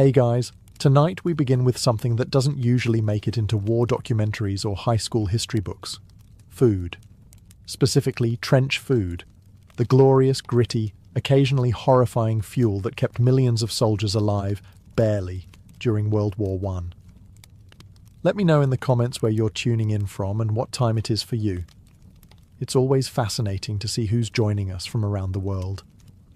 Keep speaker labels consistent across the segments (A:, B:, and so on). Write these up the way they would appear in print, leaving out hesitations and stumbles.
A: Hey guys, tonight we begin with something that doesn't usually make it into war documentaries or high school history books. Food. Specifically, trench food. The glorious, gritty, occasionally horrifying fuel that kept millions of soldiers alive, barely, during World War I. Let me know in the comments where you're tuning in from and what time it is for you. It's always fascinating to see who's joining us from around the world.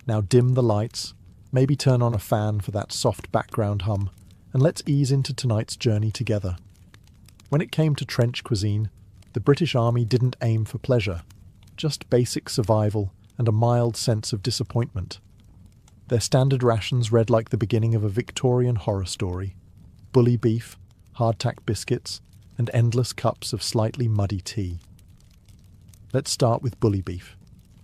A: Now dim the lights, maybe turn on a fan for that soft background hum, and let's ease into tonight's journey together. When it came to trench cuisine, the British Army didn't aim for pleasure, just basic survival and a mild sense of disappointment. Their standard rations read like the beginning of a Victorian horror story: bully beef, hardtack biscuits, and endless cups of slightly muddy tea. Let's start with bully beef.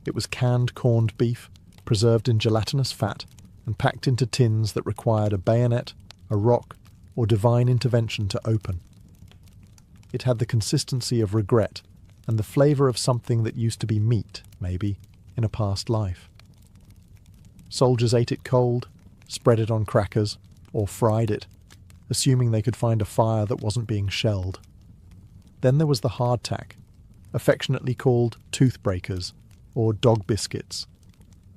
A: It was canned corned beef, preserved in gelatinous fat, and packed into tins that required a bayonet, a rock, or divine intervention to open. It had the consistency of regret, and the flavour of something that used to be meat, maybe, in a past life. Soldiers ate it cold, spread it on crackers, or fried it, assuming they could find a fire that wasn't being shelled. Then there was the hardtack, affectionately called toothbreakers, or dog biscuits.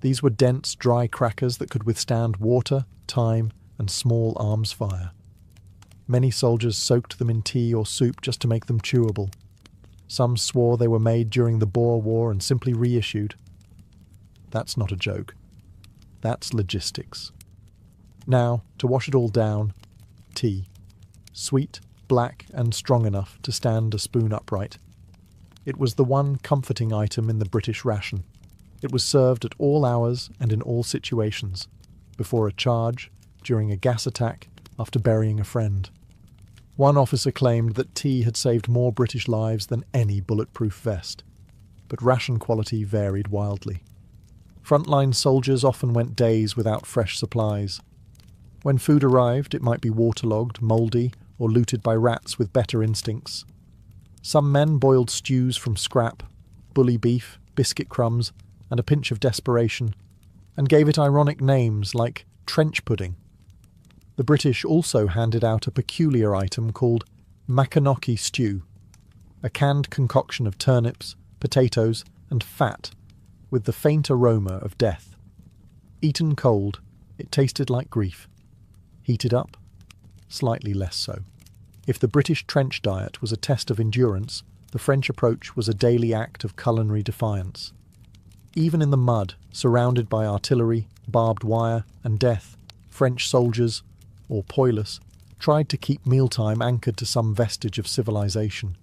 A: These were dense, dry crackers that could withstand water, time, and small arms fire. Many soldiers soaked them in tea or soup just to make them chewable. Some swore they were made during the Boer War and simply reissued. That's not a joke. That's logistics. Now, to wash it all down, tea. Sweet, black, and strong enough to stand a spoon upright. It was the one comforting item in the British ration. It was served at all hours and in all situations, before a charge, during a gas attack, after burying a friend. One officer claimed that tea had saved more British lives than any bulletproof vest, but ration quality varied wildly. Frontline soldiers often went days without fresh supplies. When food arrived, it might be waterlogged, mouldy, or looted by rats with better instincts. Some men boiled stews from scrap, bully beef, biscuit crumbs, and a pinch of desperation, and gave it ironic names like trench pudding. The British also handed out a peculiar item called Maconochie stew, a canned concoction of turnips, potatoes, and fat, with the faint aroma of death. Eaten cold, it tasted like grief. Heated up, slightly less so. If the British trench diet was a test of endurance, the French approach was a daily act of culinary defiance. Even in the mud, surrounded by artillery, barbed wire, and death, French soldiers, or poilus, tried to keep mealtime anchored to some vestige of civilization.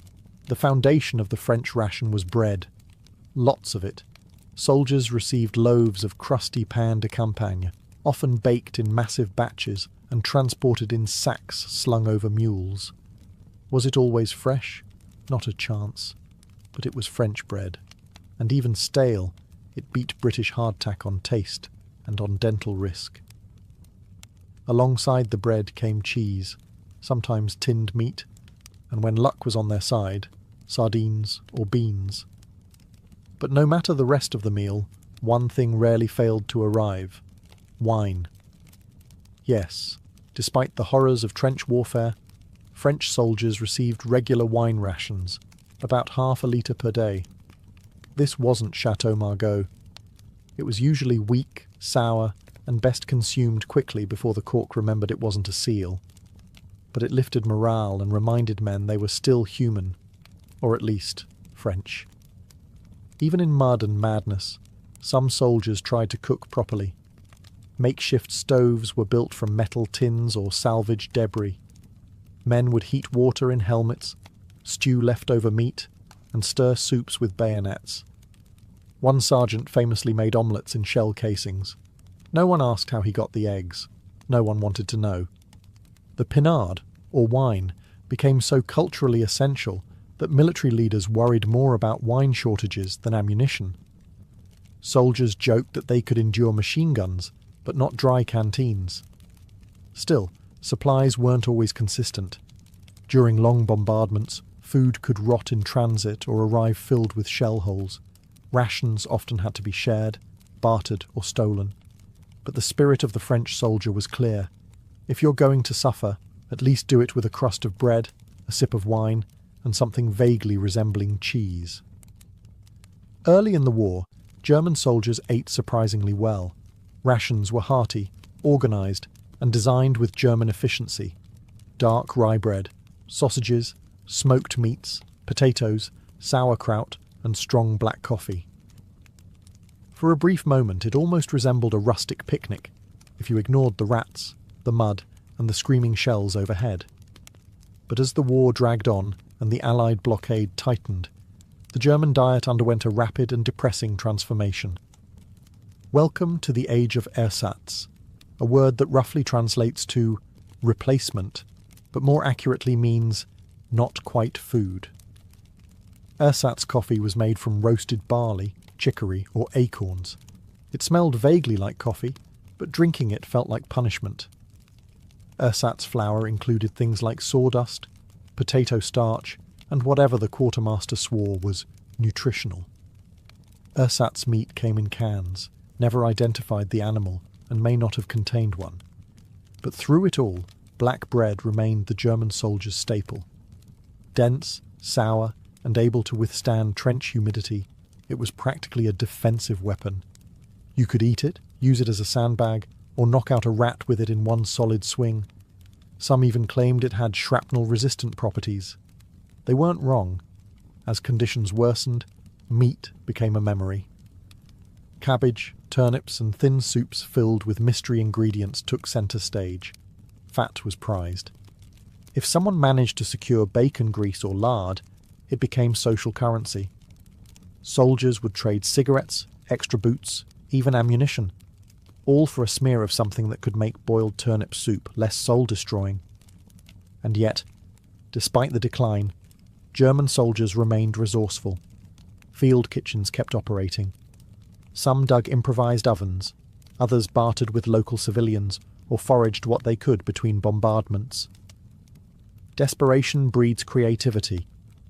A: The foundation of the French ration was bread. Lots of it. Soldiers received loaves of crusty pain de campagne, often baked in massive batches and transported in sacks slung over mules. Was it always fresh? Not a chance. But it was French bread. And even stale, it beat British hardtack on taste and on dental risk. Alongside the bread came cheese, sometimes tinned meat, and when luck was on their side, sardines or beans. But no matter the rest of the meal, one thing rarely failed to arrive: wine. Yes, despite the horrors of trench warfare, French soldiers received regular wine rations, about half a litre per day. This wasn't Chateau Margaux. It was usually weak, sour, and best consumed quickly before the cork remembered it wasn't a seal. But it lifted morale and reminded men they were still human, or at least French. Even in mud and madness, some soldiers tried to cook properly. Makeshift stoves were built from metal tins or salvaged debris. Men would heat water in helmets, stew leftover meat, and stir soups with bayonets. One sergeant famously made omelettes in shell casings. No one asked how he got the eggs. No one wanted to know. The pinard, or wine, became so culturally essential that military leaders worried more about wine shortages than ammunition. Soldiers joked that they could endure machine guns, but not dry canteens. Still, supplies weren't always consistent. During long bombardments, food could rot in transit or arrive filled with shell holes. Rations often had to be shared, bartered or stolen. But the spirit of the French soldier was clear. If you're going to suffer, at least do it with a crust of bread, a sip of wine, and something vaguely resembling cheese. Early in the war, German soldiers ate surprisingly well. Rations were hearty, organised, and designed with German efficiency. Dark rye bread, sausages, smoked meats, potatoes, sauerkraut, and strong black coffee. For a brief moment it almost resembled a rustic picnic, if you ignored the rats, the mud, and the screaming shells overhead. But as the war dragged on and the Allied blockade tightened, the German diet underwent a rapid and depressing transformation. Welcome to the age of ersatz, a word that roughly translates to replacement, but more accurately means not quite food. Ersatz coffee was made from roasted barley, chicory, or acorns. It smelled vaguely like coffee, but drinking it felt like punishment. Ersatz flour included things like sawdust, potato starch, and whatever the quartermaster swore was nutritional. Ersatz meat came in cans, never identified the animal, and may not have contained one. But through it all, black bread remained the German soldier's staple. Dense, sour, and able to withstand trench humidity, it was practically a defensive weapon. You could eat it, use it as a sandbag, or knock out a rat with it in one solid swing. Some even claimed it had shrapnel-resistant properties. They weren't wrong. As conditions worsened, meat became a memory. Cabbage, turnips, and thin soups filled with mystery ingredients took centre stage. Fat was prized. If someone managed to secure bacon grease or lard, it became social currency. Soldiers would trade cigarettes, extra boots, even ammunition, all for a smear of something that could make boiled turnip soup less soul-destroying. And yet, despite the decline, German soldiers remained resourceful. Field kitchens kept operating. Some dug improvised ovens, others bartered with local civilians or foraged what they could between bombardments. Desperation breeds creativity,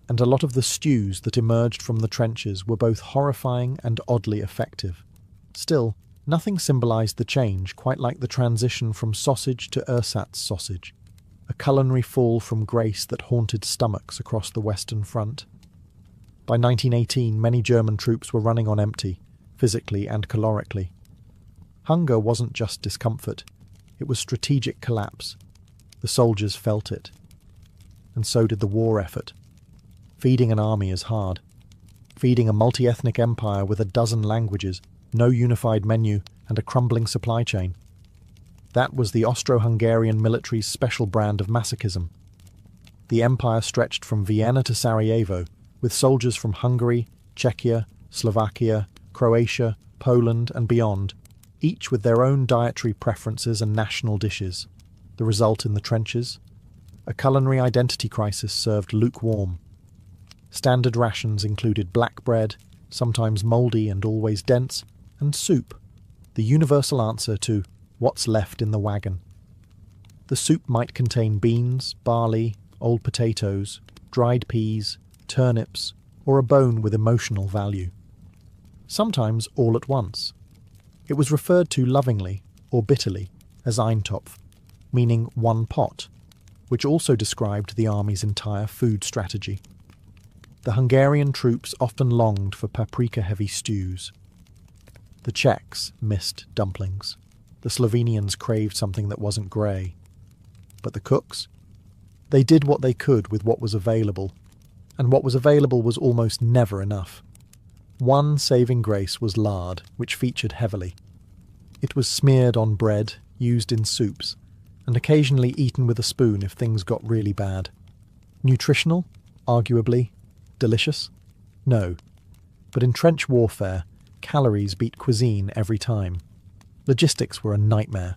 A: and a lot of the stews that emerged from the trenches were both horrifying and oddly effective. Still, nothing symbolised the change quite like the transition from sausage to ersatz sausage, a culinary fall from grace that haunted stomachs across the Western Front. By 1918, many German troops were running on empty, physically and calorically. Hunger wasn't just discomfort, it was strategic collapse. The soldiers felt it. And so did the war effort. Feeding an army is hard. Feeding a multi-ethnic empire with a dozen languages, no unified menu, and a crumbling supply chain. That was the Austro-Hungarian military's special brand of masochism. The empire stretched from Vienna to Sarajevo, with soldiers from Hungary, Czechia, Slovakia, Croatia, Poland, and beyond, each with their own dietary preferences and national dishes. The result in the trenches? A culinary identity crisis served lukewarm. Standard rations included black bread, sometimes mouldy and always dense, and soup, the universal answer to what's left in the wagon. The soup might contain beans, barley, old potatoes, dried peas, turnips, or a bone with emotional value. Sometimes all at once. It was referred to lovingly, or bitterly, as Eintopf, meaning one pot, which also described the army's entire food strategy. The Hungarian troops often longed for paprika-heavy stews. The Czechs missed dumplings. The Slovenians craved something that wasn't grey. But the cooks? They did what they could with what was available, and what was available was almost never enough. One saving grace was lard, which featured heavily. It was smeared on bread, used in soups, and occasionally eaten with a spoon if things got really bad. Nutritional? Arguably. Delicious? No. But in trench warfare, calories beat cuisine every time. Logistics were a nightmare.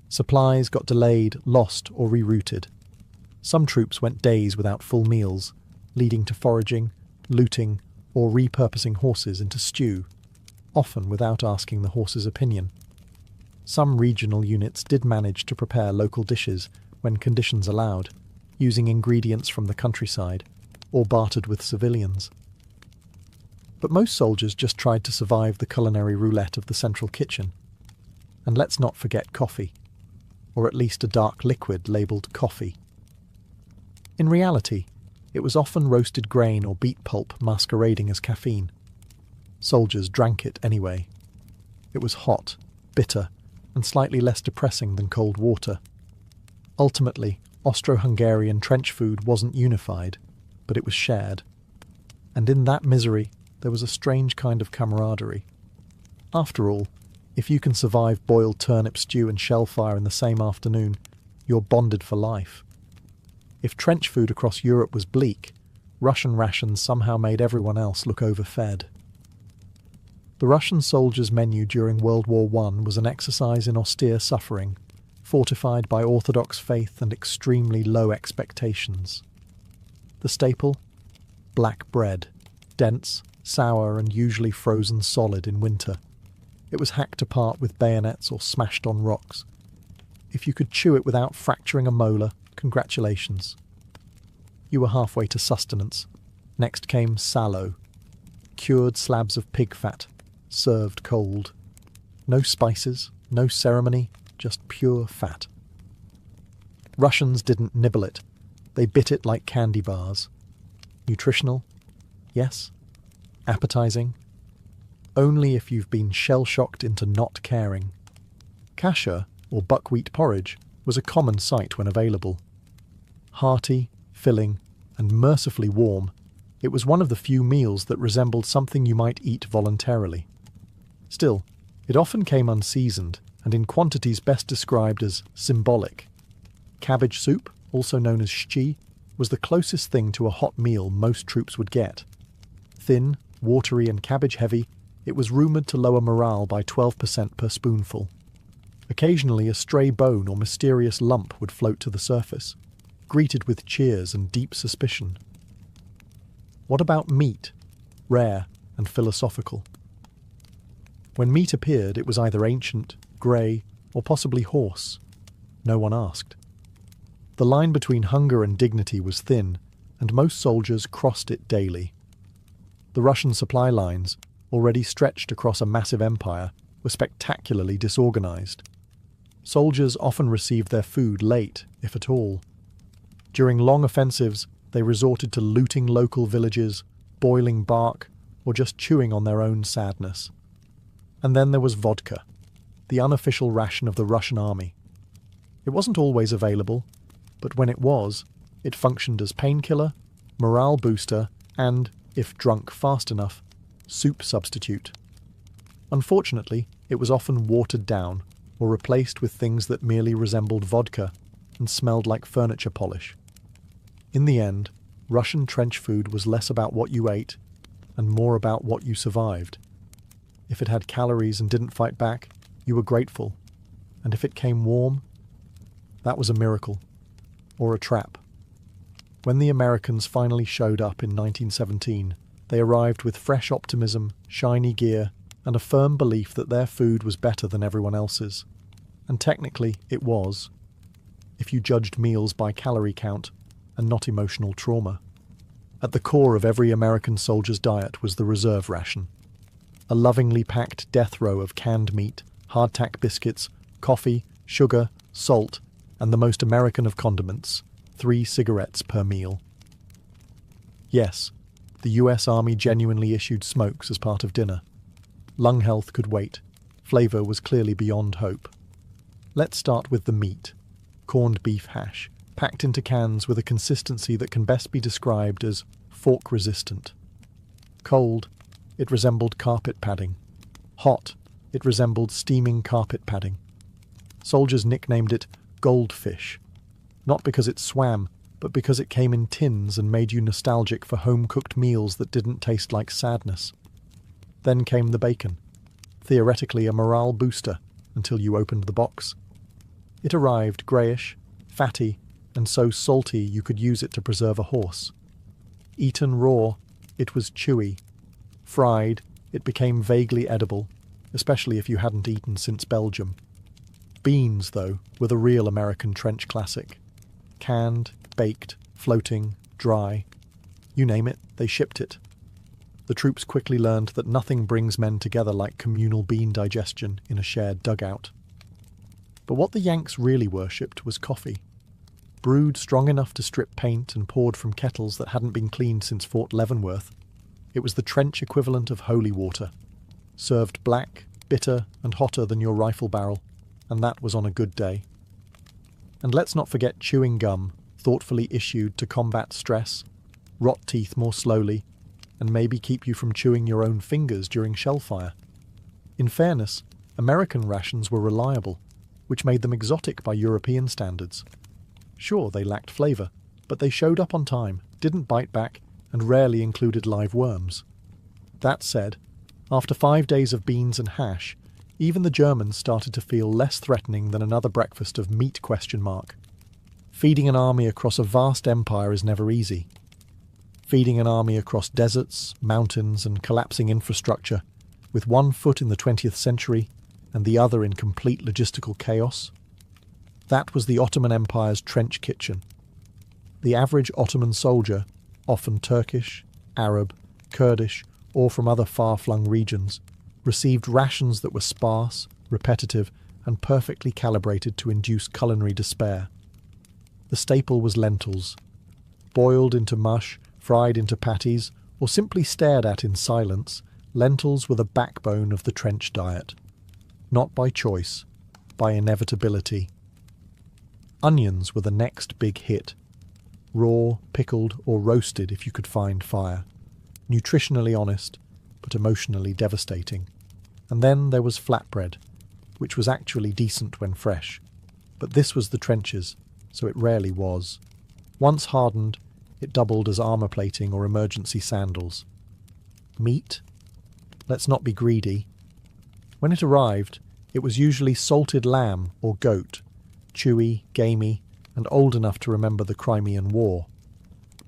A: Supplies got delayed, lost, or rerouted. Some troops went days without full meals, leading to foraging, looting, or repurposing horses into stew, often without asking the horse's opinion. Some regional units did manage to prepare local dishes when conditions allowed, using ingredients from the countryside, or bartered with civilians. But most soldiers just tried to survive the culinary roulette of the central kitchen. And let's not forget coffee. or at least a dark liquid labelled coffee. In reality, it was often roasted grain or beet pulp masquerading as caffeine. Soldiers drank it anyway. It was hot, bitter, and slightly less depressing than cold water. Ultimately, Austro-Hungarian trench food wasn't unified, but it was shared. And in that misery, there was a strange kind of camaraderie. After all, if you can survive boiled turnip stew and shellfire in the same afternoon, you're bonded for life. If trench food across Europe was bleak, Russian rations somehow made everyone else look overfed. The Russian soldiers' menu during World War I was an exercise in austere suffering, fortified by orthodox faith and extremely low expectations. The staple? Black bread, dense, sour, and usually frozen solid in winter. It was hacked apart with bayonets or smashed on rocks. If you could chew it without fracturing a molar, congratulations. You were halfway to sustenance. Next came sallow, cured slabs of pig fat, served cold. No spices, no ceremony, just pure fat. Russians didn't nibble it. They bit it like candy bars. Nutritional? Yes. Appetizing? Only if you've been shell-shocked into not caring. Kasha, or buckwheat porridge, was a common sight when available. Hearty, filling, and mercifully warm, it was one of the few meals that resembled something you might eat voluntarily. Still, it often came unseasoned, and in quantities best described as symbolic. Cabbage soup, also known as shchi, was the closest thing to a hot meal most troops would get. Thin, watery, and cabbage-heavy, it was rumoured to lower morale by 12% per spoonful. Occasionally a stray bone or mysterious lump would float to the surface, greeted with cheers and deep suspicion. What about meat? Rare and philosophical. When meat appeared, it was either ancient, grey, or possibly horse. No one asked. The line between hunger and dignity was thin, and most soldiers crossed it daily. The Russian supply lines, already stretched across a massive empire, were spectacularly disorganized. Soldiers often received their food late, if at all. During long offensives, they resorted to looting local villages, boiling bark, or just chewing on their own sadness. And then there was vodka, the unofficial ration of the Russian army. It wasn't always available, but when it was, it functioned as painkiller, morale booster, and, if drunk fast enough, soup substitute. Unfortunately, it was often watered down or replaced with things that merely resembled vodka and smelled like furniture polish. In the end, Russian trench food was less about what you ate and more about what you survived. If it had calories and didn't fight back, you were grateful. And if it came warm, that was a miracle. Or a trap. When the Americans finally showed up in 1917, they arrived with fresh optimism, shiny gear, and a firm belief that their food was better than everyone else's. And technically, it was, if you judged meals by calorie count and not emotional trauma. At the core of every American soldier's diet was the reserve ration. A lovingly packed death row of canned meat, hardtack biscuits, coffee, sugar, salt, and the most American of condiments, 3 cigarettes per meal. Yes, the US Army genuinely issued smokes as part of dinner. Lung health could wait. Flavour was clearly beyond hope. Let's start with the meat. Corned beef hash, packed into cans with a consistency that can best be described as fork-resistant. Cold, it resembled carpet padding. Hot, it resembled steaming carpet padding. Soldiers nicknamed it goldfish, not because it swam, but because it came in tins and made you nostalgic for home-cooked meals that didn't taste like sadness. Then came the bacon, theoretically a morale booster until you opened the box. It arrived greyish, fatty, and so salty you could use it to preserve a horse. Eaten raw, it was chewy. Fried, it became vaguely edible, especially if you hadn't eaten since Belgium. Beans, though, were the real American trench classic. Canned, baked, floating, dry. You name it, they shipped it. The troops quickly learned that nothing brings men together like communal bean digestion in a shared dugout. But what the Yanks really worshipped was coffee. Brewed strong enough to strip paint and poured from kettles that hadn't been cleaned since Fort Leavenworth, it was the trench equivalent of holy water. Served black, bitter, and hotter than your rifle barrel, and that was on a good day. And let's not forget chewing gum, thoughtfully issued to combat stress, rot teeth more slowly, and maybe keep you from chewing your own fingers during shellfire. In fairness, American rations were reliable, which made them exotic by European standards. Sure, they lacked flavour, but they showed up on time, didn't bite back, and rarely included live worms. That said, after 5 days of beans and hash, even the Germans started to feel less threatening than another breakfast of meat ? Feeding an army across a vast empire is never easy. Feeding an army across deserts, mountains, and collapsing infrastructure, with one foot in the 20th century and the other in complete logistical chaos? That was the Ottoman Empire's trench kitchen. The average Ottoman soldier, often Turkish, Arab, Kurdish, or from other far-flung regions, received rations that were sparse, repetitive, and perfectly calibrated to induce culinary despair. The staple was lentils. Boiled into mush, fried into patties, or simply stared at in silence, lentils were the backbone of the trench diet. Not by choice, by inevitability. Onions were the next big hit. Raw, pickled, or roasted if you could find fire. Nutritionally honest, but emotionally devastating. And then there was flatbread, which was actually decent when fresh. But this was the trenches, so it rarely was. Once hardened, it doubled as armour plating or emergency sandals. Meat? Let's not be greedy. When it arrived, it was usually salted lamb or goat, chewy, gamey, and old enough to remember the Crimean War.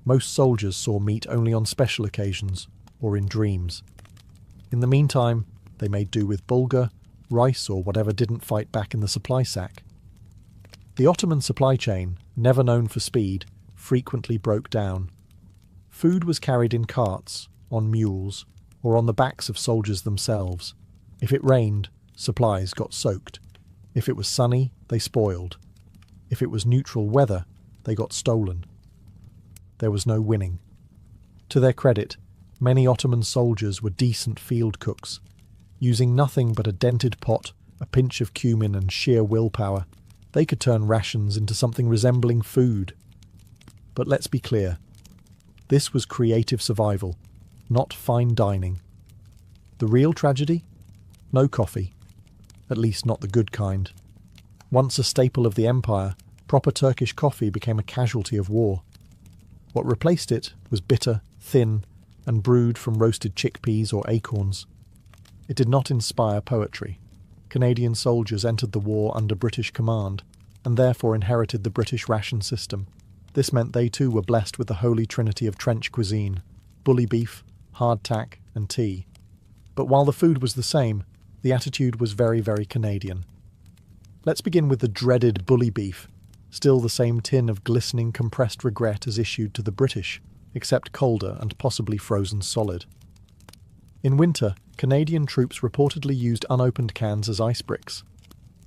A: Most soldiers saw meat only on special occasions or in dreams. In the meantime, they made do with bulgur, rice, or whatever didn't fight back in the supply sack. The Ottoman supply chain, never known for speed, frequently broke down. Food was carried in carts, on mules, or on the backs of soldiers themselves. If it rained, supplies got soaked. If it was sunny, they spoiled. If it was neutral weather, they got stolen. There was no winning. To their credit, many Ottoman soldiers were decent field cooks. Using nothing but a dented pot, a pinch of cumin, and sheer willpower, they could turn rations into something resembling food. But let's be clear. This was creative survival, not fine dining. The real tragedy? No coffee. At least not the good kind. Once a staple of the empire, proper Turkish coffee became a casualty of war. What replaced it was bitter, thin, and brewed from roasted chickpeas or acorns. It did not inspire poetry. Canadian soldiers entered the war under British command, and therefore inherited the British ration system. This meant they too were blessed with the holy trinity of trench cuisine: bully beef, hardtack, and tea. But while the food was the same, the attitude was very, very Canadian. Let's begin with the dreaded bully beef, still the same tin of glistening compressed regret as issued to the British, except colder and possibly frozen solid. In winter, Canadian troops reportedly used unopened cans as ice bricks.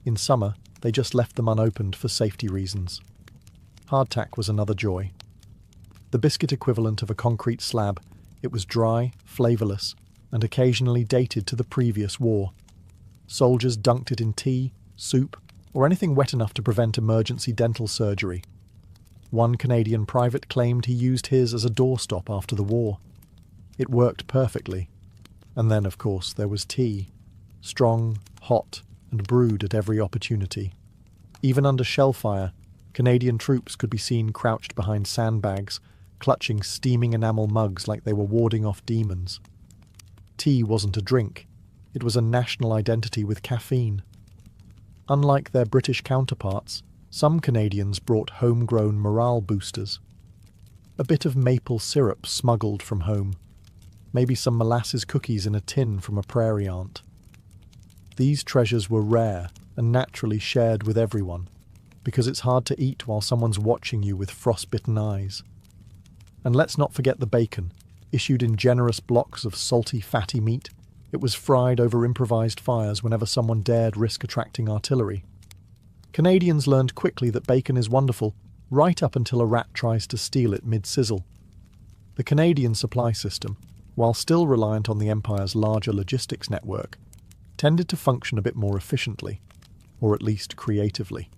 A: In summer, they just left them unopened for safety reasons. Hardtack was another joy. The biscuit equivalent of a concrete slab, it was dry, flavourless, and occasionally dated to the previous war. Soldiers dunked it in tea, soup, or anything wet enough to prevent emergency dental surgery. One Canadian private claimed he used his as a doorstop after the war. It worked perfectly. And then, of course, there was tea. Strong, hot, and brewed at every opportunity. Even under shellfire, Canadian troops could be seen crouched behind sandbags, clutching steaming enamel mugs like they were warding off demons. Tea wasn't a drink. It was a national identity with caffeine. Unlike their British counterparts, some Canadians brought homegrown morale boosters. A bit of maple syrup smuggled from home. Maybe some molasses cookies in a tin from a prairie aunt. These treasures were rare and naturally shared with everyone, because it's hard to eat while someone's watching you with frostbitten eyes. And let's not forget the bacon, issued in generous blocks of salty, fatty meat. It was fried over improvised fires whenever someone dared risk attracting artillery. Canadians learned quickly that bacon is wonderful, right up until a rat tries to steal it mid-sizzle. The Canadian supply system, while still reliant on the Empire's larger logistics network, tended to function a bit more efficiently, or at least creatively.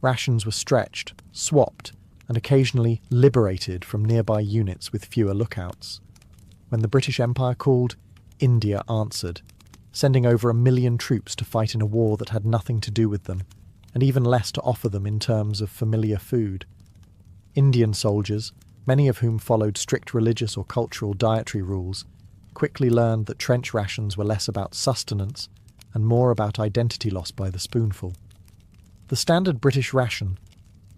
A: Rations were stretched, swapped, and occasionally liberated from nearby units with fewer lookouts. When the British Empire called, India answered, sending over 1 million troops to fight in a war that had nothing to do with them, and even less to offer them in terms of familiar food. Indian soldiers, many of whom followed strict religious or cultural dietary rules, quickly learned that trench rations were less about sustenance and more about identity loss by the spoonful. The standard British ration,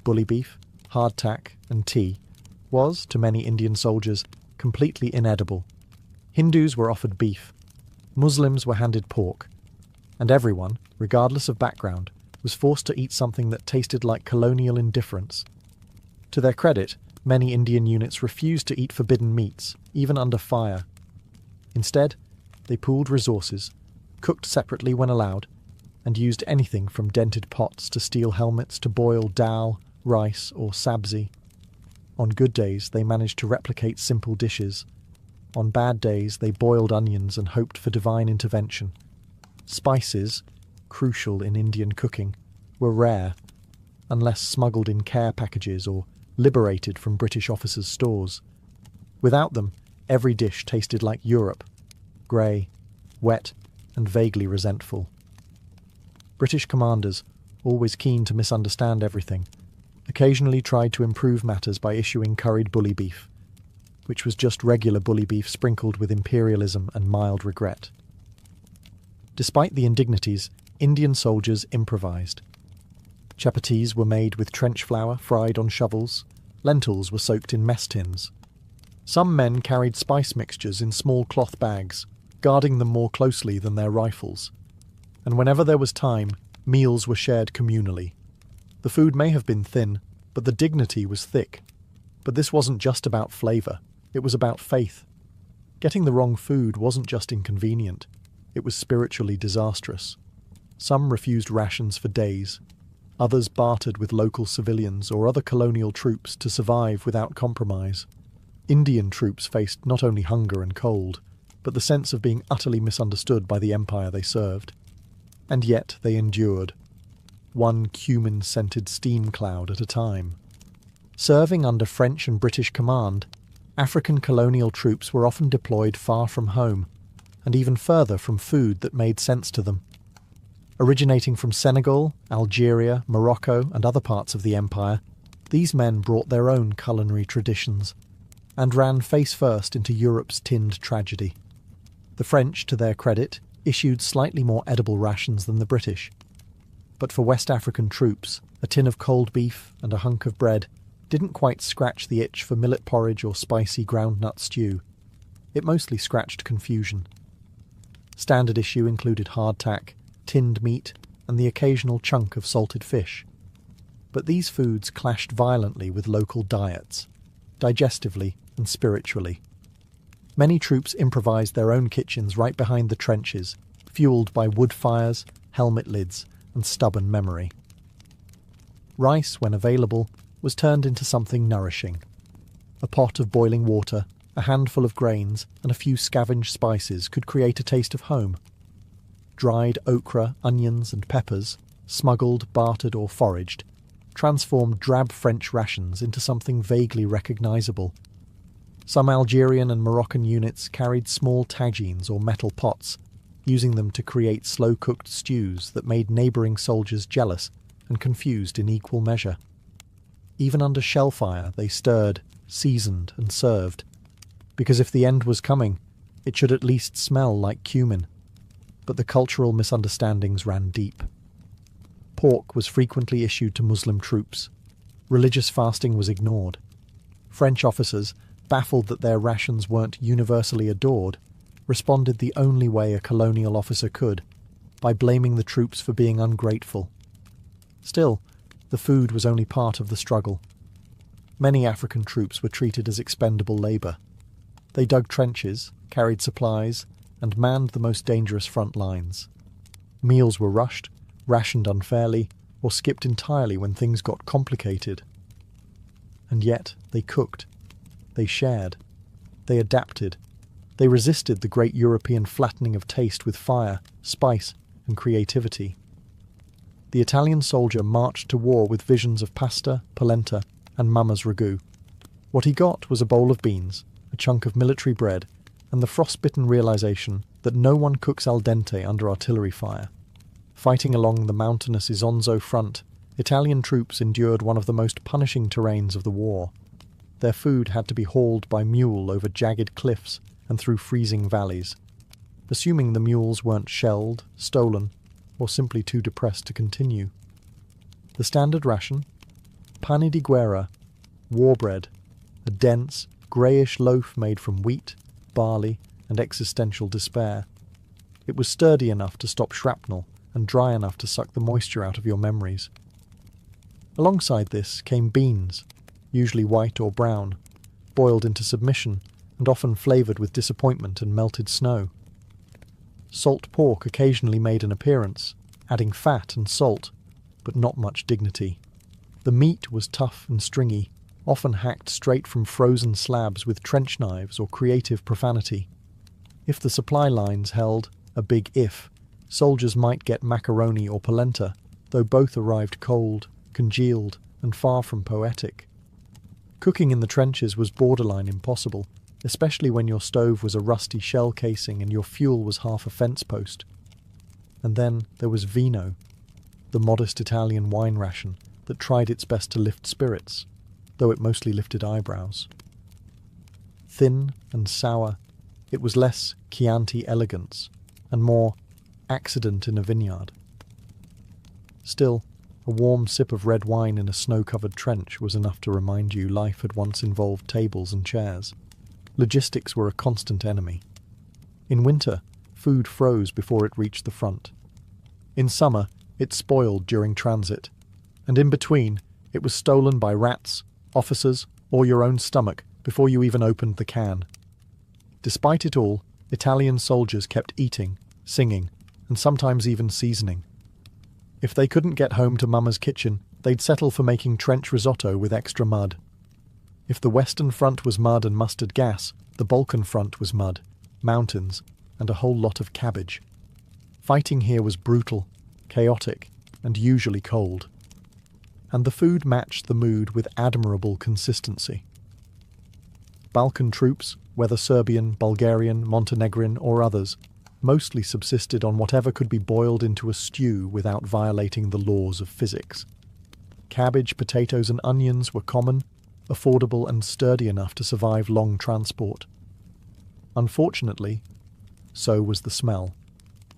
A: bully beef, hardtack and tea, was, to many Indian soldiers, completely inedible. Hindus were offered beef, Muslims were handed pork, and everyone, regardless of background, was forced to eat something that tasted like colonial indifference. To their credit, many Indian units refused to eat forbidden meats, even under fire. Instead, they pooled resources, cooked separately when allowed, and used anything from dented pots to steel helmets to boil dal, rice or sabzi. On good days, they managed to replicate simple dishes. On bad days, they boiled onions and hoped for divine intervention. Spices, crucial in Indian cooking, were rare, unless smuggled in care packages or liberated from British officers' stores. Without them, every dish tasted like Europe, grey, wet, and vaguely resentful. British commanders, always keen to misunderstand everything, occasionally tried to improve matters by issuing curried bully beef, which was just regular bully beef sprinkled with imperialism and mild regret. Despite the indignities, Indian soldiers improvised. Chapatis were made with trench flour fried on shovels, lentils were soaked in mess tins. Some men carried spice mixtures in small cloth bags, guarding them more closely than their rifles. And whenever there was time, meals were shared communally. The food may have been thin, but the dignity was thick. But this wasn't just about flavour, it was about faith. Getting the wrong food wasn't just inconvenient, it was spiritually disastrous. Some refused rations for days. Others bartered with local civilians or other colonial troops to survive without compromise. Indian troops faced not only hunger and cold, but the sense of being utterly misunderstood by the empire they served. And yet they endured, one cumin-scented steam cloud at a time. Serving under French and British command, African colonial troops were often deployed far from home, and even further from food that made sense to them. Originating from Senegal, Algeria, Morocco, and other parts of the empire, these men brought their own culinary traditions, and ran face first into Europe's tinned tragedy. The French, to their credit, issued slightly more edible rations than the British. But for West African troops, a tin of cold beef and a hunk of bread didn't quite scratch the itch for millet porridge or spicy groundnut stew. It mostly scratched confusion. Standard issue included hardtack, tinned meat, and the occasional chunk of salted fish. But these foods clashed violently with local diets, digestively and spiritually. Many troops improvised their own kitchens right behind the trenches, fueled by wood fires, helmet lids, and stubborn memory. Rice, when available, was turned into something nourishing. A pot of boiling water, a handful of grains, and a few scavenged spices could create a taste of home. Dried okra, onions, and peppers, smuggled, bartered, or foraged, transformed drab French rations into something vaguely recognisable. Some Algerian and Moroccan units carried small tagines or metal pots, using them to create slow-cooked stews that made neighbouring soldiers jealous and confused in equal measure. Even under shellfire, they stirred, seasoned, and served, because if the end was coming, it should at least smell like cumin. But the cultural misunderstandings ran deep. Pork was frequently issued to Muslim troops. Religious fasting was ignored. French officers, baffled that their rations weren't universally adored, responded the only way a colonial officer could, by blaming the troops for being ungrateful. Still, the food was only part of the struggle. Many African troops were treated as expendable labour. They dug trenches, carried supplies, and manned the most dangerous front lines. Meals were rushed, rationed unfairly, or skipped entirely when things got complicated. And yet they cooked, they shared, they adapted, they resisted the great European flattening of taste with fire, spice, and creativity. The Italian soldier marched to war with visions of pasta, polenta, and mama's ragu. What he got was a bowl of beans, a chunk of military bread, and the frostbitten realization that no one cooks al dente under artillery fire. Fighting along the mountainous Isonzo front, Italian troops endured one of the most punishing terrains of the war. Their food had to be hauled by mule over jagged cliffs and through freezing valleys, assuming the mules weren't shelled, stolen, or simply too depressed to continue. The standard ration? Pane di guerra, war bread, a dense, greyish loaf made from wheat, barley, and existential despair. It was sturdy enough to stop shrapnel and dry enough to suck the moisture out of your memories. Alongside this came beans, usually white or brown, boiled into submission and often flavoured with disappointment and melted snow. Salt pork occasionally made an appearance, adding fat and salt, but not much dignity. The meat was tough and stringy, often hacked straight from frozen slabs with trench knives or creative profanity. If the supply lines held, a big if, soldiers might get macaroni or polenta, though both arrived cold, congealed, and far from poetic. Cooking in the trenches was borderline impossible, especially when your stove was a rusty shell casing and your fuel was half a fence post. And then there was vino, the modest Italian wine ration that tried its best to lift spirits, though it mostly lifted eyebrows. Thin and sour, it was less Chianti elegance and more accident in a vineyard. Still, a warm sip of red wine in a snow-covered trench was enough to remind you life had once involved tables and chairs. Logistics were a constant enemy. In winter, food froze before it reached the front. In summer, it spoiled during transit. And in between, it was stolen by rats, officers, or your own stomach before you even opened the can. Despite it all, Italian soldiers kept eating, singing, and sometimes even seasoning. If they couldn't get home to Mama's kitchen, they'd settle for making trench risotto with extra mud. If the Western Front was mud and mustard gas, the Balkan Front was mud, mountains, and a whole lot of cabbage. Fighting here was brutal, chaotic, and usually cold. And the food matched the mood with admirable consistency. Balkan troops, whether Serbian, Bulgarian, Montenegrin, or others, mostly subsisted on whatever could be boiled into a stew without violating the laws of physics. Cabbage, potatoes, and onions were common, affordable, and sturdy enough to survive long transport. Unfortunately, so was the smell,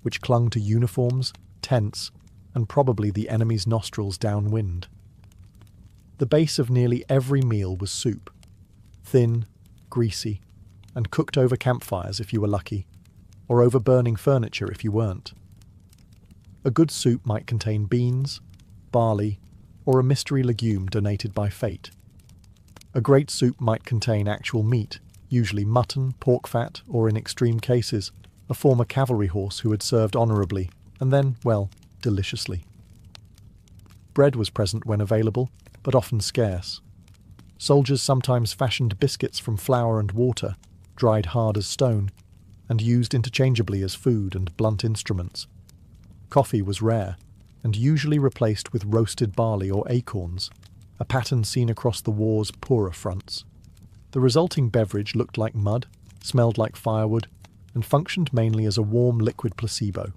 A: which clung to uniforms, tents, and probably the enemy's nostrils downwind. The base of nearly every meal was soup, thin, greasy, and cooked over campfires if you were lucky, or over burning furniture if you weren't. A good soup might contain beans, barley, or a mystery legume donated by fate. A great soup might contain actual meat, usually mutton, pork fat, or in extreme cases, a former cavalry horse who had served honourably, and then, well, deliciously. Bread was present when available, but often scarce. Soldiers sometimes fashioned biscuits from flour and water, dried hard as stone, and used interchangeably as food and blunt instruments. Coffee was rare, and usually replaced with roasted barley or acorns, a pattern seen across the war's poorer fronts. The resulting beverage looked like mud, smelled like firewood, and functioned mainly as a warm liquid placebo.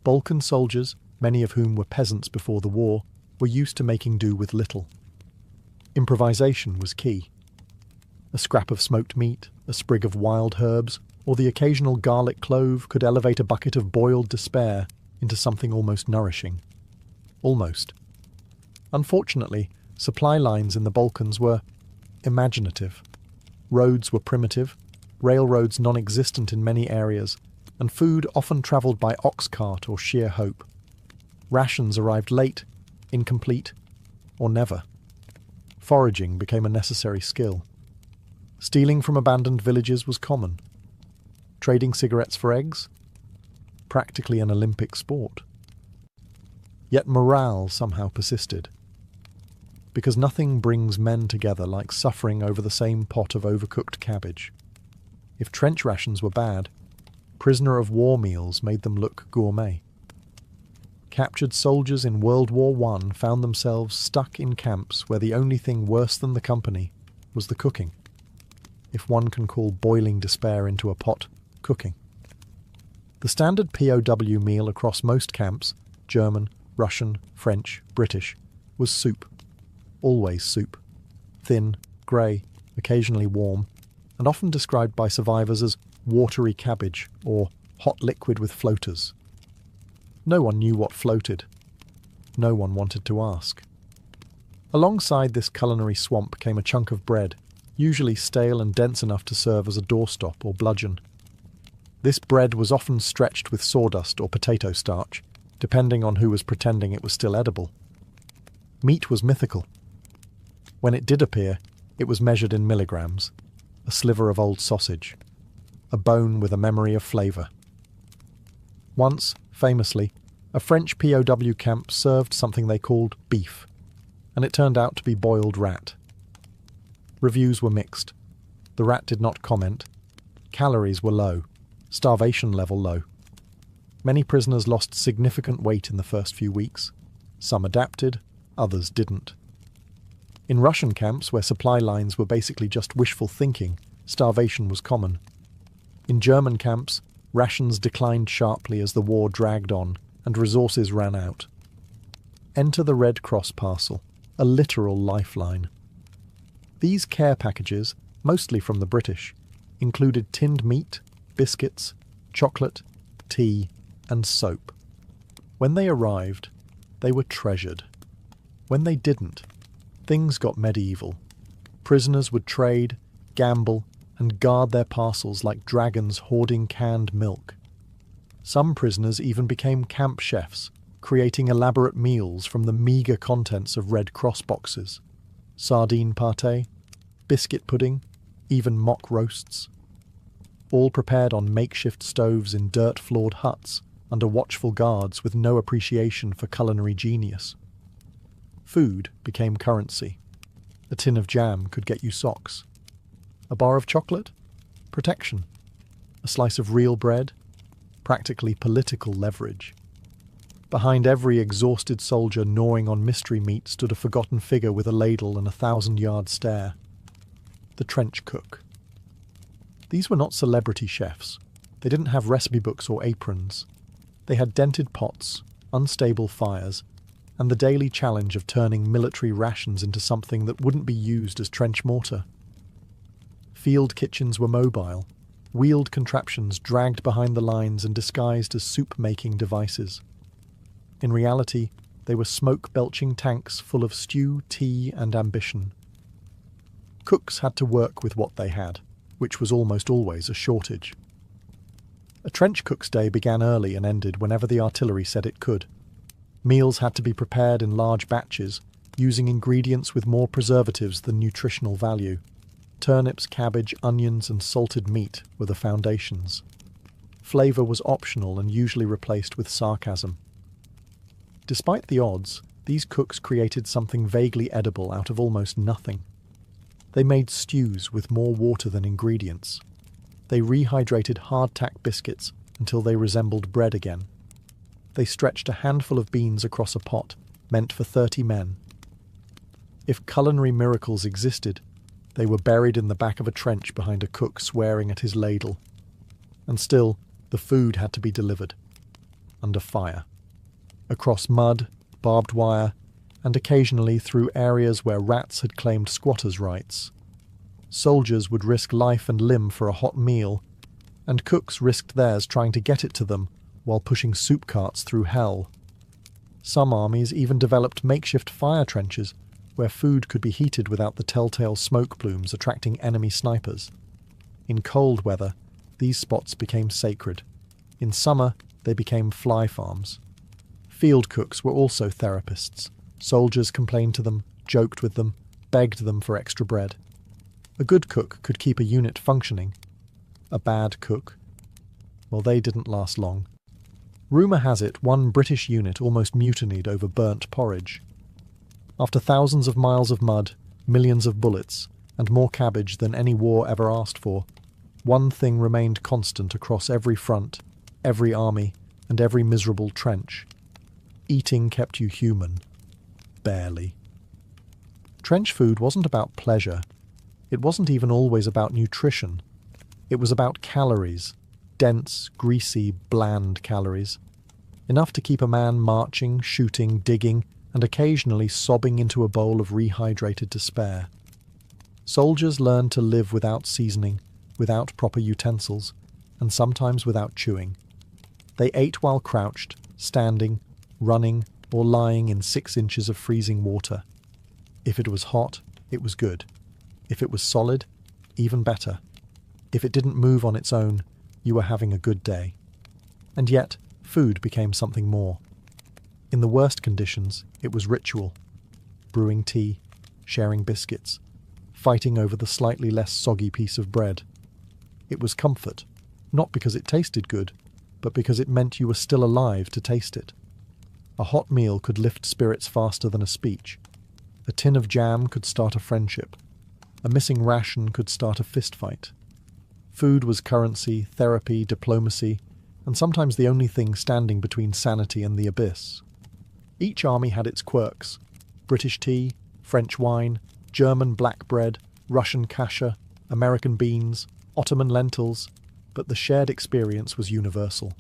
A: Balkan soldiers, many of whom were peasants before the war, were used to making do with little. Improvisation was key. A scrap of smoked meat, a sprig of wild herbs, or the occasional garlic clove could elevate a bucket of boiled despair into something almost nourishing. Almost. Unfortunately, supply lines in the Balkans were imaginative. Roads were primitive, railroads non-existent in many areas, and food often travelled by ox cart or sheer hope. Rations arrived late, incomplete, or never. Foraging became a necessary skill. Stealing from abandoned villages was common. Trading cigarettes for eggs? Practically an Olympic sport. Yet morale somehow persisted. Because nothing brings men together like suffering over the same pot of overcooked cabbage. If trench rations were bad, prisoner of war meals made them look gourmet. Captured soldiers in World War I found themselves stuck in camps where the only thing worse than the company was the cooking. If one can call boiling despair into a pot cooking. The standard POW meal across most camps, German, Russian, French, British, was soup. Always soup. Thin, grey, occasionally warm, and often described by survivors as watery cabbage or hot liquid with floaters. No one knew what floated. No one wanted to ask. Alongside this culinary swamp came a chunk of bread, usually stale and dense enough to serve as a doorstop or bludgeon. This bread was often stretched with sawdust or potato starch, depending on who was pretending it was still edible. Meat was mythical. When it did appear, it was measured in milligrams, a sliver of old sausage, a bone with a memory of flavour. Once, famously, a French POW camp served something they called beef, and it turned out to be boiled rat. Reviews were mixed. The rat did not comment. Calories were low. Starvation level low. Many prisoners lost significant weight in the first few weeks. Some adapted, others didn't. In Russian camps, where supply lines were basically just wishful thinking, starvation was common. In German camps, rations declined sharply as the war dragged on and resources ran out. Enter the Red Cross parcel, a literal lifeline. These care packages, mostly from the British, included tinned meat, biscuits, chocolate, tea, and soap. When they arrived, they were treasured. When they didn't, things got medieval. Prisoners would trade, gamble, and guard their parcels like dragons hoarding canned milk. Some prisoners even became camp chefs, creating elaborate meals from the meagre contents of Red Cross boxes. Sardine pâté, biscuit pudding, even mock roasts. All prepared on makeshift stoves in dirt-floored huts under watchful guards with no appreciation for culinary genius. Food became currency. A tin of jam could get you socks. A bar of chocolate? Protection. A slice of real bread? Practically political leverage. Behind every exhausted soldier gnawing on mystery meat stood a forgotten figure with a ladle and a 1,000-yard stare. The trench cook. These were not celebrity chefs. They didn't have recipe books or aprons. They had dented pots, unstable fires, and the daily challenge of turning military rations into something that wouldn't be used as trench mortar. Field kitchens were mobile, wheeled contraptions dragged behind the lines and disguised as soup-making devices. In reality, they were smoke-belching tanks full of stew, tea, and ambition. Cooks had to work with what they had, which was almost always a shortage. A trench cook's day began early and ended whenever the artillery said it could. Meals had to be prepared in large batches, using ingredients with more preservatives than nutritional value. Turnips, cabbage, onions, and salted meat were the foundations. Flavour was optional and usually replaced with sarcasm. Despite the odds, these cooks created something vaguely edible out of almost nothing. They made stews with more water than ingredients. They rehydrated hardtack biscuits until they resembled bread again. They stretched a handful of beans across a pot, meant for 30 men. If culinary miracles existed, they were buried in the back of a trench behind a cook swearing at his ladle. And still, the food had to be delivered. Under fire. Across mud, barbed wire, and occasionally through areas where rats had claimed squatters' rights. Soldiers would risk life and limb for a hot meal, and cooks risked theirs trying to get it to them while pushing soup carts through hell. Some armies even developed makeshift fire trenches where food could be heated without the telltale smoke plumes attracting enemy snipers. In cold weather, these spots became sacred. In summer, they became fly farms. Field cooks were also therapists. Soldiers complained to them, joked with them, begged them for extra bread. A good cook could keep a unit functioning. A bad cook, well, they didn't last long. Rumour has it one British unit almost mutinied over burnt porridge. After thousands of miles of mud, millions of bullets, and more cabbage than any war ever asked for, one thing remained constant across every front, every army, and every miserable trench. Eating kept you human. Barely. Trench food wasn't about pleasure. It wasn't even always about nutrition. It was about calories. Dense, greasy, bland calories. Enough to keep a man marching, shooting, digging, and occasionally sobbing into a bowl of rehydrated despair. Soldiers learned to live without seasoning, without proper utensils, and sometimes without chewing. They ate while crouched, standing, running, or lying in 6 inches of freezing water. If it was hot, it was good. If it was solid, even better. If it didn't move on its own, you were having a good day. And yet, food became something more. In the worst conditions, it was ritual. Brewing tea, sharing biscuits, fighting over the slightly less soggy piece of bread. It was comfort, not because it tasted good, but because it meant you were still alive to taste it. A hot meal could lift spirits faster than a speech. A tin of jam could start a friendship. A missing ration could start a fistfight. Food was currency, therapy, diplomacy, and sometimes the only thing standing between sanity and the abyss. Each army had its quirks: British tea, French wine, German black bread, Russian kasha, American beans, Ottoman lentils, but the shared experience was universal.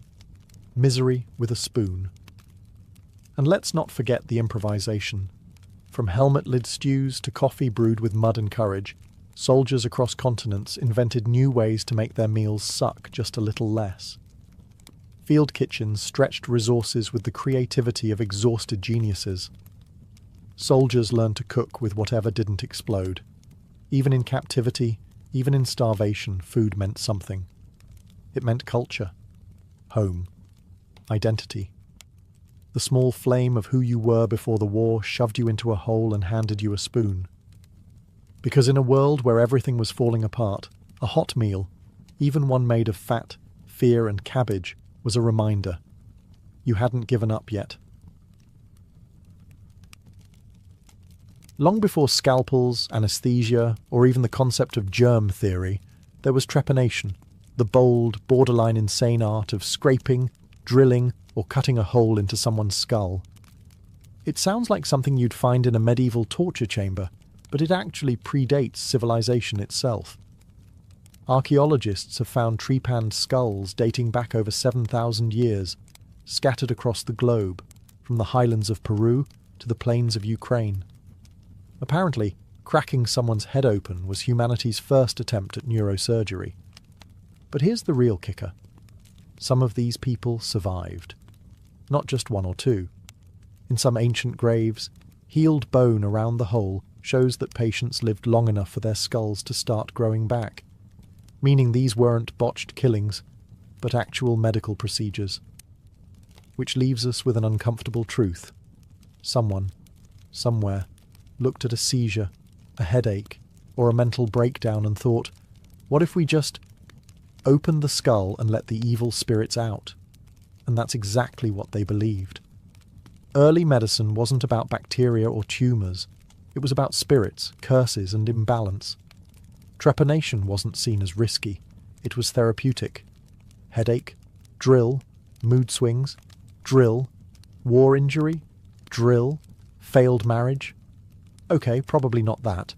A: Misery with a spoon. And let's not forget the improvisation. From helmet-lid stews to coffee brewed with mud and courage, soldiers across continents invented new ways to make their meals suck just a little less. Field kitchens stretched resources with the creativity of exhausted geniuses. Soldiers learned to cook with whatever didn't explode. Even in captivity, even in starvation, food meant something. It meant culture, home, identity. The small flame of who you were before the war shoved you into a hole and handed you a spoon. Because in a world where everything was falling apart, a hot meal, even one made of fat, fear and cabbage, was a reminder. You hadn't given up yet. Long before scalpels, anesthesia, or even the concept of germ theory, there was trepanation, the bold, borderline insane art of scraping, drilling, or cutting a hole into someone's skull. It sounds like something you'd find in a medieval torture chamber, but it actually predates civilization itself. Archaeologists have found trepanned skulls dating back over 7,000 years, scattered across the globe, from the highlands of Peru to the plains of Ukraine. Apparently, cracking someone's head open was humanity's first attempt at neurosurgery. But here's the real kicker. Some of these people survived. Not just one or two. In some ancient graves, healed bone around the hole shows that patients lived long enough for their skulls to start growing back, meaning these weren't botched killings, but actual medical procedures. Which leaves us with an uncomfortable truth. Someone, somewhere, looked at a seizure, a headache, or a mental breakdown and thought, what if we just opened the skull and let the evil spirits out? And that's exactly what they believed. Early medicine wasn't about bacteria or tumours. It was about spirits, curses, and imbalance. Trepanation wasn't seen as risky. It was therapeutic. Headache, drill, mood swings, drill, war injury, drill, failed marriage. Okay, probably not that,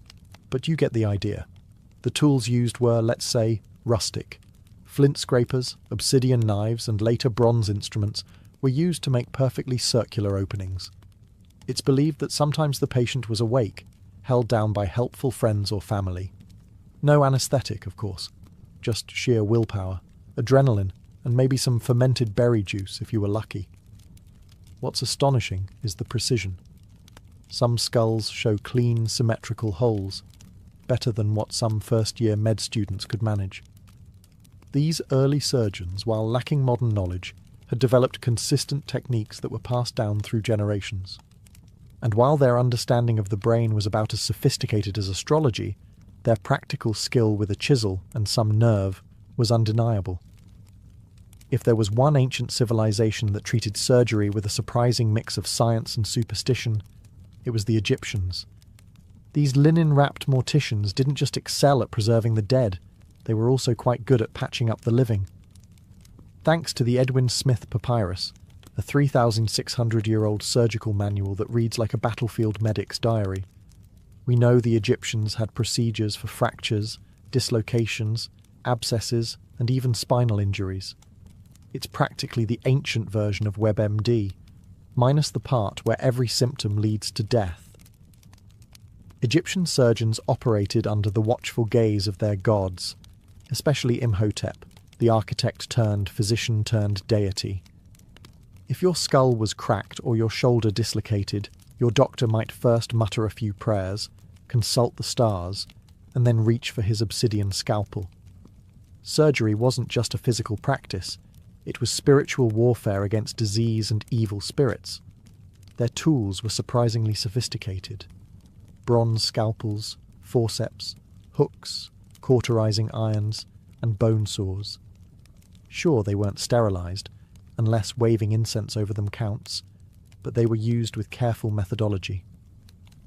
A: but you get the idea. The tools used were, let's say, rustic. Flint scrapers, obsidian knives, and later bronze instruments were used to make perfectly circular openings. It's believed that sometimes the patient was awake, held down by helpful friends or family. No anesthetic, of course, just sheer willpower, adrenaline, and maybe some fermented berry juice if you were lucky. What's astonishing is the precision. Some skulls show clean, symmetrical holes, better than what some first-year med students could manage. These early surgeons, while lacking modern knowledge, had developed consistent techniques that were passed down through generations. And while their understanding of the brain was about as sophisticated as astrology, their practical skill with a chisel and some nerve was undeniable. If there was one ancient civilization that treated surgery with a surprising mix of science and superstition, it was the Egyptians. These linen-wrapped morticians didn't just excel at preserving the dead, they were also quite good at patching up the living. Thanks to the Edwin Smith Papyrus, a 3,600-year-old surgical manual that reads like a battlefield medic's diary, we know the Egyptians had procedures for fractures, dislocations, abscesses, and even spinal injuries. It's practically the ancient version of WebMD, minus the part where every symptom leads to death. Egyptian surgeons operated under the watchful gaze of their gods, especially Imhotep, the architect-turned-physician-turned-deity. If your skull was cracked or your shoulder dislocated, your doctor might first mutter a few prayers, consult the stars, and then reach for his obsidian scalpel. Surgery wasn't just a physical practice, it was spiritual warfare against disease and evil spirits. Their tools were surprisingly sophisticated. Bronze scalpels, forceps, hooks, cauterizing irons, and bone saws. Sure, they weren't sterilized, unless waving incense over them counts, but they were used with careful methodology.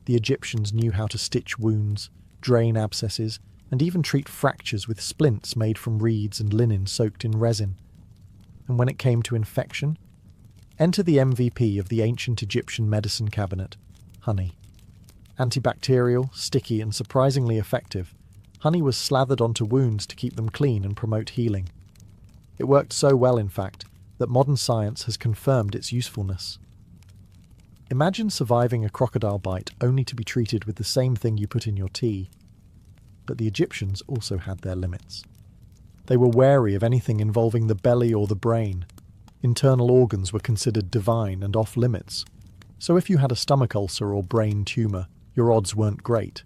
A: The Egyptians knew how to stitch wounds, drain abscesses, and even treat fractures with splints made from reeds and linen soaked in resin. And when it came to infection, enter the MVP of the ancient Egyptian medicine cabinet, honey. Antibacterial, sticky, and surprisingly effective, honey was slathered onto wounds to keep them clean and promote healing. It worked so well, in fact, that modern science has confirmed its usefulness. Imagine surviving a crocodile bite only to be treated with the same thing you put in your tea. But the Egyptians also had their limits. They were wary of anything involving the belly or the brain. Internal organs were considered divine and off-limits. So if you had a stomach ulcer or brain tumour, your odds weren't great.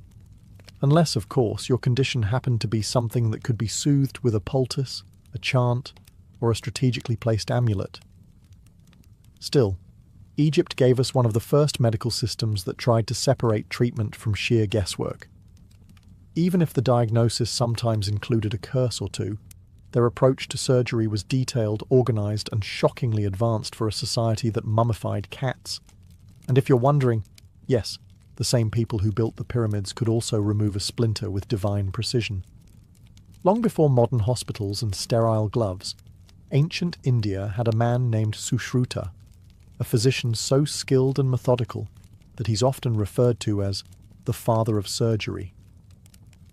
A: Unless, of course, your condition happened to be something that could be soothed with a poultice, a chant, or a strategically placed amulet. Still, Egypt gave us one of the first medical systems that tried to separate treatment from sheer guesswork. Even if the diagnosis sometimes included a curse or two, their approach to surgery was detailed, organised, and shockingly advanced for a society that mummified cats. And if you're wondering, yes, the same people who built the pyramids could also remove a splinter with divine precision. Long before modern hospitals and sterile gloves, ancient India had a man named Sushruta, a physician so skilled and methodical that he's often referred to as the father of surgery.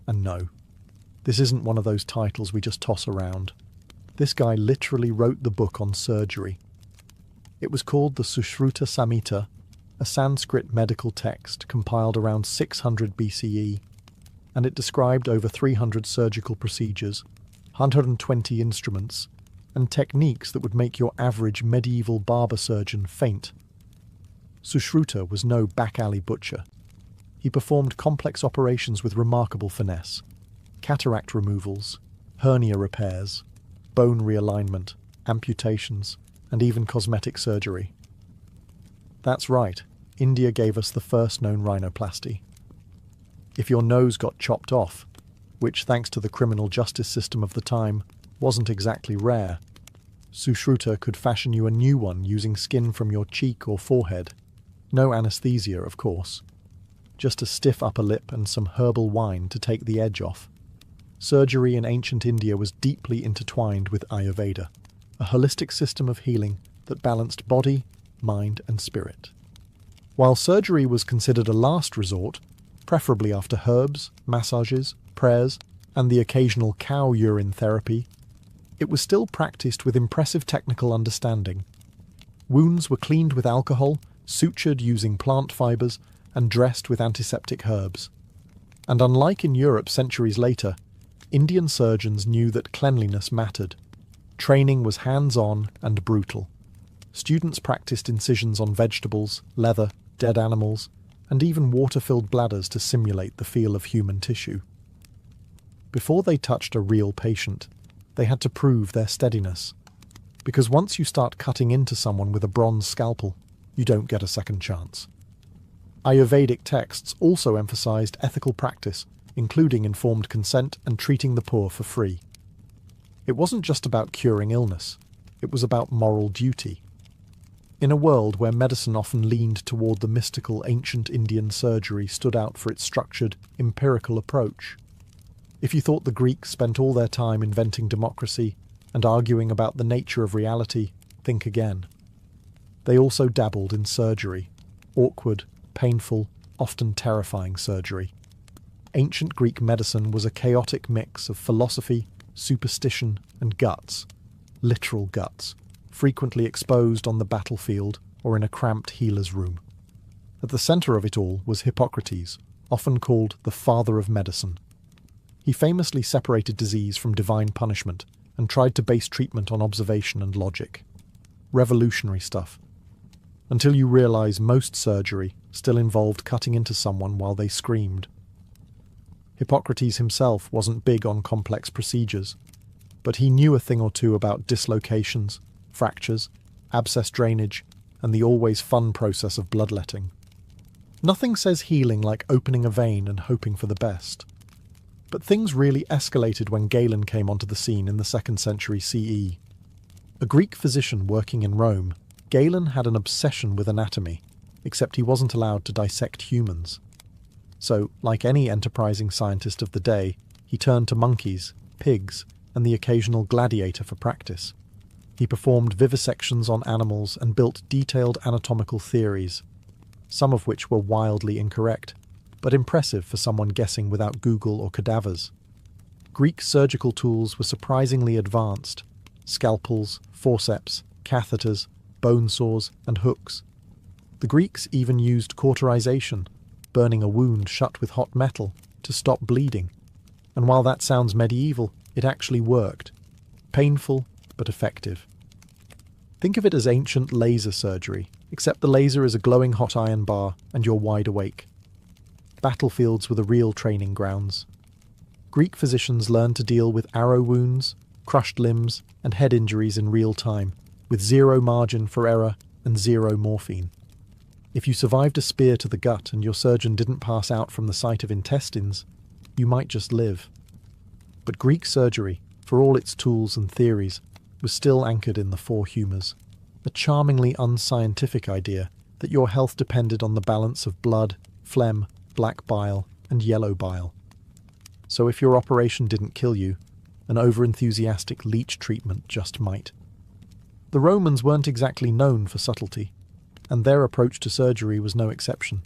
A: And no, this isn't one of those titles we just toss around. This guy literally wrote the book on surgery. It was called the Sushruta Samhita, a Sanskrit medical text compiled around 600 BCE, and it described over 300 surgical procedures, 120 instruments, and techniques that would make your average medieval barber surgeon faint. Sushruta was no back-alley butcher. He performed complex operations with remarkable finesse: cataract removals, hernia repairs, bone realignment, amputations, and even cosmetic surgery. That's right, India gave us the first known rhinoplasty. If your nose got chopped off, which thanks to the criminal justice system of the time wasn't exactly rare, Sushruta could fashion you a new one using skin from your cheek or forehead. No anesthesia, of course. Just a stiff upper lip and some herbal wine to take the edge off. Surgery in ancient India was deeply intertwined with Ayurveda, a holistic system of healing that balanced body, mind, and spirit. While surgery was considered a last resort, preferably after herbs, massages, prayers, and the occasional cow urine therapy, it was still practiced with impressive technical understanding. Wounds were cleaned with alcohol, sutured using plant fibres, and dressed with antiseptic herbs. And unlike in Europe centuries later, Indian surgeons knew that cleanliness mattered. Training was hands-on and brutal. Students practiced incisions on vegetables, leather, dead animals, and even water-filled bladders to simulate the feel of human tissue. Before they touched a real patient, they had to prove their steadiness. Because once you start cutting into someone with a bronze scalpel, you don't get a second chance. Ayurvedic texts also emphasized ethical practice, including informed consent and treating the poor for free. It wasn't just about curing illness. it was about moral duty. In a world where medicine often leaned toward the mystical ancient Indian surgery stood out for its structured, empirical approach. If you thought the Greeks spent all their time inventing democracy and arguing about the nature of reality, think again. They also dabbled in surgery, awkward, painful, often terrifying surgery. Ancient Greek medicine was a chaotic mix of philosophy, superstition, and guts, literal guts, frequently exposed on the battlefield or in a cramped healer's room. At the centre of it all was Hippocrates, often called the father of medicine. He famously separated disease from divine punishment and tried to base treatment on observation and logic. Revolutionary stuff. Until you realise most surgery still involved cutting into someone while they screamed. Hippocrates himself wasn't big on complex procedures, but he knew a thing or two about dislocations, fractures, abscess drainage, and the always fun process of bloodletting. Nothing says healing like opening a vein and hoping for the best. But things really escalated when Galen came onto the scene in the 2nd century CE. A Greek physician working in Rome, Galen had an obsession with anatomy, except he wasn't allowed to dissect humans. So, like any enterprising scientist of the day, he turned to monkeys, pigs, and the occasional gladiator for practice. He performed vivisections on animals and built detailed anatomical theories, some of which were wildly incorrect, but impressive for someone guessing without Google or cadavers. Greek surgical tools were surprisingly advanced: scalpels, forceps, catheters, bone saws, and hooks. The Greeks even used cauterization, burning a wound shut with hot metal, to stop bleeding. And while that sounds medieval, it actually worked. Painful, but effective. Think of it as ancient laser surgery, except the laser is a glowing hot iron bar and you're wide awake. Battlefields were the real training grounds. Greek physicians learned to deal with arrow wounds, crushed limbs, and head injuries in real time, with zero margin for error and zero morphine. If you survived a spear to the gut and your surgeon didn't pass out from the sight of intestines, you might just live. But Greek surgery, for all its tools and theories, was still anchored in the four humours, a charmingly unscientific idea that your health depended on the balance of blood, phlegm, black bile, and yellow bile. So if your operation didn't kill you, an over-enthusiastic leech treatment just might. The Romans weren't exactly known for subtlety, and their approach to surgery was no exception.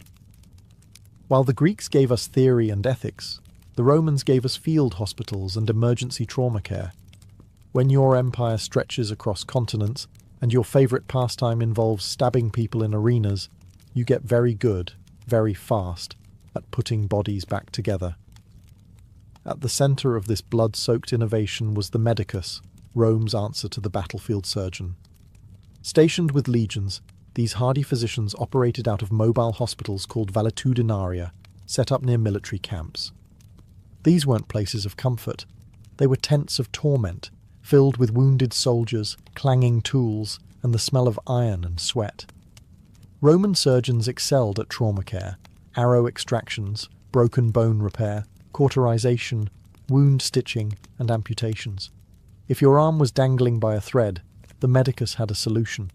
A: While the Greeks gave us theory and ethics, the Romans gave us field hospitals and emergency trauma care. When your empire stretches across continents and your favourite pastime involves stabbing people in arenas, you get very good, very fast, at putting bodies back together. At the centre of this blood-soaked innovation was the medicus, Rome's answer to the battlefield surgeon. Stationed with legions, these hardy physicians operated out of mobile hospitals called valetudinaria, set up near military camps. These weren't places of comfort. They were tents of torment, filled with wounded soldiers, clanging tools, and the smell of iron and sweat. Roman surgeons excelled at trauma care, arrow extractions, broken bone repair, cauterization, wound stitching, and amputations. If your arm was dangling by a thread, the medicus had a solution,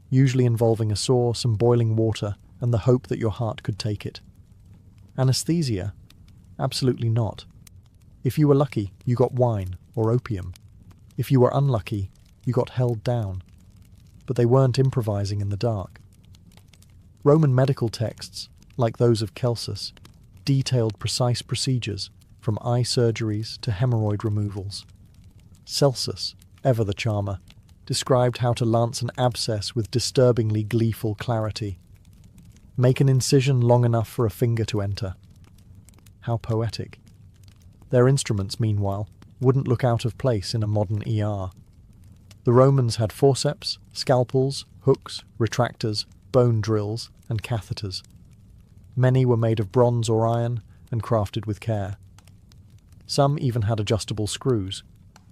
A: usually involving a saw, some boiling water, and the hope that your heart could take it. Anesthesia? Absolutely not. If you were lucky, you got wine or opium. If you were unlucky, you got held down. But they weren't improvising in the dark. Roman medical texts, like those of Celsus, detailed precise procedures, from eye surgeries to hemorrhoid removals. Celsus, ever the charmer, described how to lance an abscess with disturbingly gleeful clarity. Make an incision long enough for a finger to enter. How poetic. Their instruments, meanwhile, wouldn't look out of place in a modern ER. The Romans had forceps, scalpels, hooks, retractors, bone drills, and catheters. Many were made of bronze or iron and crafted with care. Some even had adjustable screws,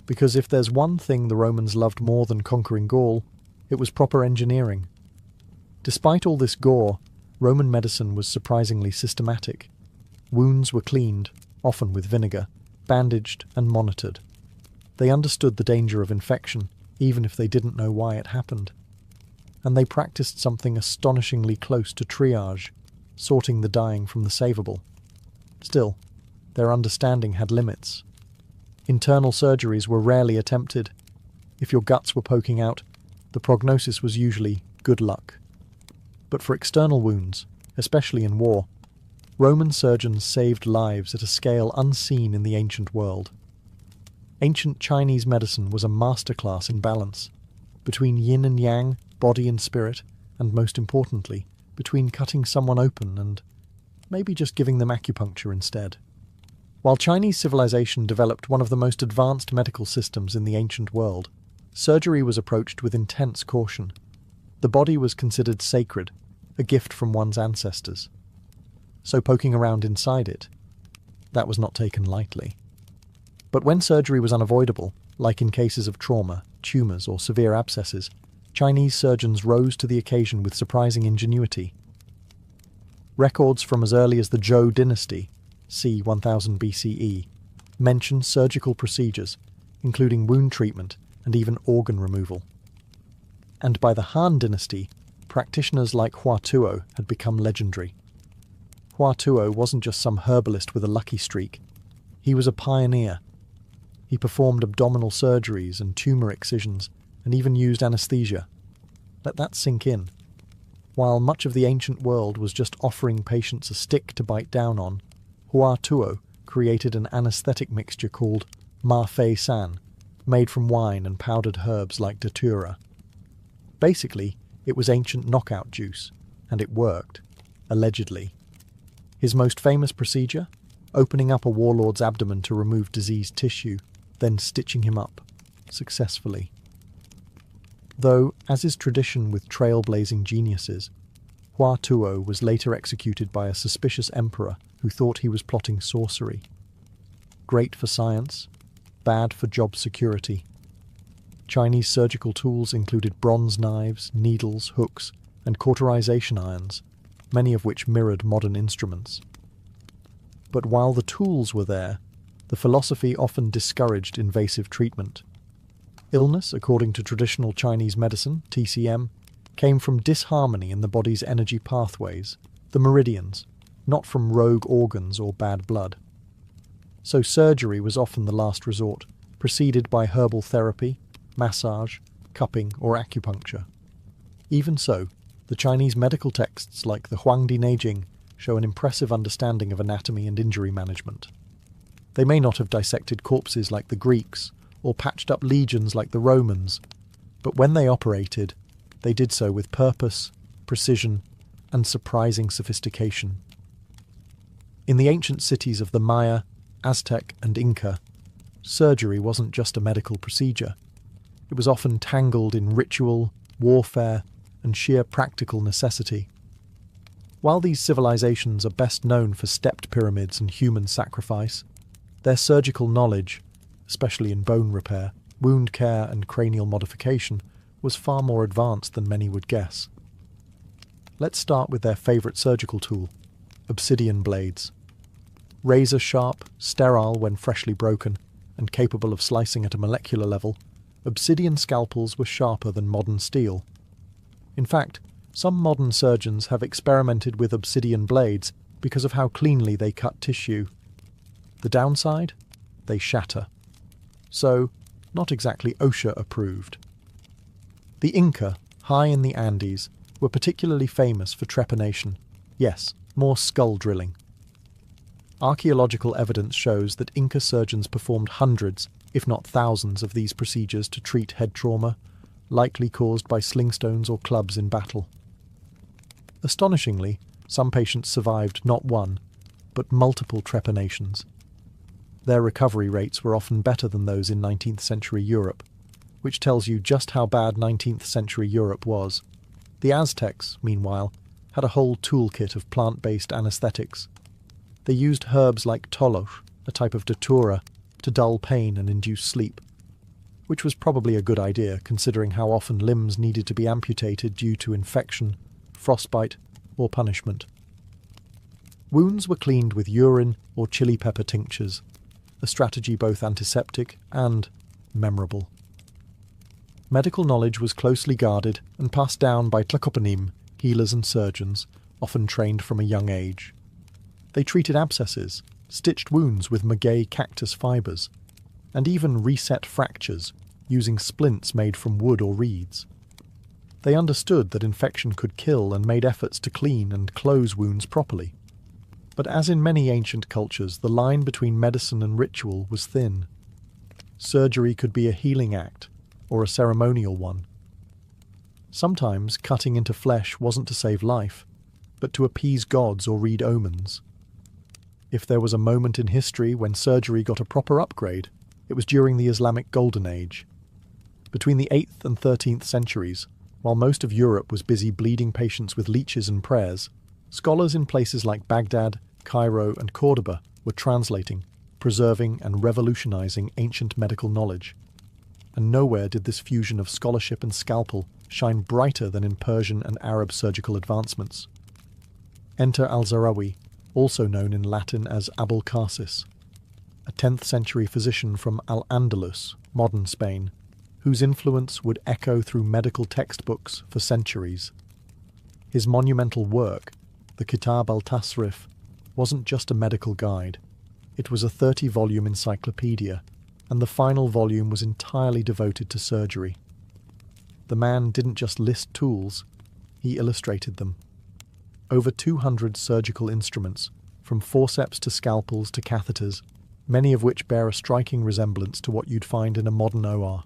A: because if there's one thing the Romans loved more than conquering Gaul, it was proper engineering. Despite all this gore, Roman medicine was surprisingly systematic. Wounds were cleaned, often with vinegar, bandaged and monitored. They understood the danger of infection, even if they didn't know why it happened. And they practiced something astonishingly close to triage, sorting the dying from the savable. Still, their understanding had limits. Internal surgeries were rarely attempted. If your guts were poking out, the prognosis was usually good luck. But for external wounds, especially in war, Roman surgeons saved lives at a scale unseen in the ancient world. Ancient Chinese medicine was a masterclass in balance, between yin and yang, body and spirit, and most importantly, between cutting someone open and maybe just giving them acupuncture instead. While Chinese civilization developed one of the most advanced medical systems in the ancient world, surgery was approached with intense caution. The body was considered sacred, a gift from one's ancestors. So poking around inside it, that was not taken lightly. But when surgery was unavoidable, like in cases of trauma, tumours or severe abscesses, Chinese surgeons rose to the occasion with surprising ingenuity. Records from as early as the Zhou dynasty, c. 1000 BCE, mention surgical procedures, including wound treatment and even organ removal. And by the Han dynasty, practitioners like Hua Tuo had become legendary. Hua Tuo wasn't just some herbalist with a lucky streak. He was a pioneer. He performed abdominal surgeries and tumour excisions, and even used anaesthesia. Let that sink in. While much of the ancient world was just offering patients a stick to bite down on, Hua Tuo created an anaesthetic mixture called Ma Fei San, made from wine and powdered herbs like datura. Basically, it was ancient knockout juice, and it worked, allegedly. His most famous procedure? Opening up a warlord's abdomen to remove diseased tissue, then stitching him up, successfully. Though, as is tradition with trailblazing geniuses, Hua Tuo was later executed by a suspicious emperor who thought he was plotting sorcery. Great for science, bad for job security. Chinese surgical tools included bronze knives, needles, hooks, and cauterization irons, many of which mirrored modern instruments. But while the tools were there, the philosophy often discouraged invasive treatment. Illness, according to traditional Chinese medicine, TCM, came from disharmony in the body's energy pathways, the meridians, not from rogue organs or bad blood. So surgery was often the last resort, preceded by herbal therapy, massage, cupping, or acupuncture. Even so, the Chinese medical texts like the Huangdi Neijing show an impressive understanding of anatomy and injury management. They may not have dissected corpses like the Greeks, or patched up legions like the Romans, but when they operated, they did so with purpose, precision, and surprising sophistication. In the ancient cities of the Maya, Aztec, and Inca, surgery wasn't just a medical procedure. It was often tangled in ritual, warfare, and sheer practical necessity. While these civilizations are best known for stepped pyramids and human sacrifice, their surgical knowledge, especially in bone repair, wound care, and cranial modification, was far more advanced than many would guess. Let's start with their favourite surgical tool, obsidian blades. Razor-sharp, sterile when freshly broken, and capable of slicing at a molecular level, obsidian scalpels were sharper than modern steel. In fact, some modern surgeons have experimented with obsidian blades because of how cleanly they cut tissue. The downside? They shatter. So, not exactly OSHA approved. The Inca, high in the Andes, were particularly famous for trepanation. Yes, more skull drilling. Archaeological evidence shows that Inca surgeons performed hundreds, if not thousands, of these procedures to treat head trauma, likely caused by slingstones or clubs in battle. Astonishingly, some patients survived not one, but multiple trepanations. Their recovery rates were often better than those in 19th century Europe, which tells you just how bad 19th century Europe was. The Aztecs, meanwhile, had a whole toolkit of plant-based anesthetics. They used herbs like tolosh, a type of datura, to dull pain and induce sleep, which was probably a good idea considering how often limbs needed to be amputated due to infection, frostbite, or punishment. Wounds were cleaned with urine or chili pepper tinctures, a strategy both antiseptic and memorable. Medical knowledge was closely guarded and passed down by tlacopanim, healers and surgeons, often trained from a young age. They treated abscesses, stitched wounds with maguey cactus fibres, and even reset fractures using splints made from wood or reeds. They understood that infection could kill and made efforts to clean and close wounds properly. But as in many ancient cultures, the line between medicine and ritual was thin. Surgery could be a healing act or a ceremonial one. Sometimes cutting into flesh wasn't to save life, but to appease gods or read omens. If there was a moment in history when surgery got a proper upgrade, it was during the Islamic Golden Age. Between the 8th and 13th centuries, while most of Europe was busy bleeding patients with leeches and prayers, scholars in places like Baghdad, Cairo, and Cordoba were translating, preserving, and revolutionizing ancient medical knowledge. And nowhere did this fusion of scholarship and scalpel shine brighter than in Persian and Arab surgical advancements. Enter al-Zahrawi, also known in Latin as Abul Qasis, a 10th century physician from Al-Andalus, modern Spain, whose influence would echo through medical textbooks for centuries. His monumental work, the Kitab al-Tasrif, wasn't just a medical guide. It was a 30-volume encyclopedia, and the final volume was entirely devoted to surgery. The man didn't just list tools, he illustrated them. Over 200 surgical instruments, from forceps to scalpels to catheters, many of which bear a striking resemblance to what you'd find in a modern OR.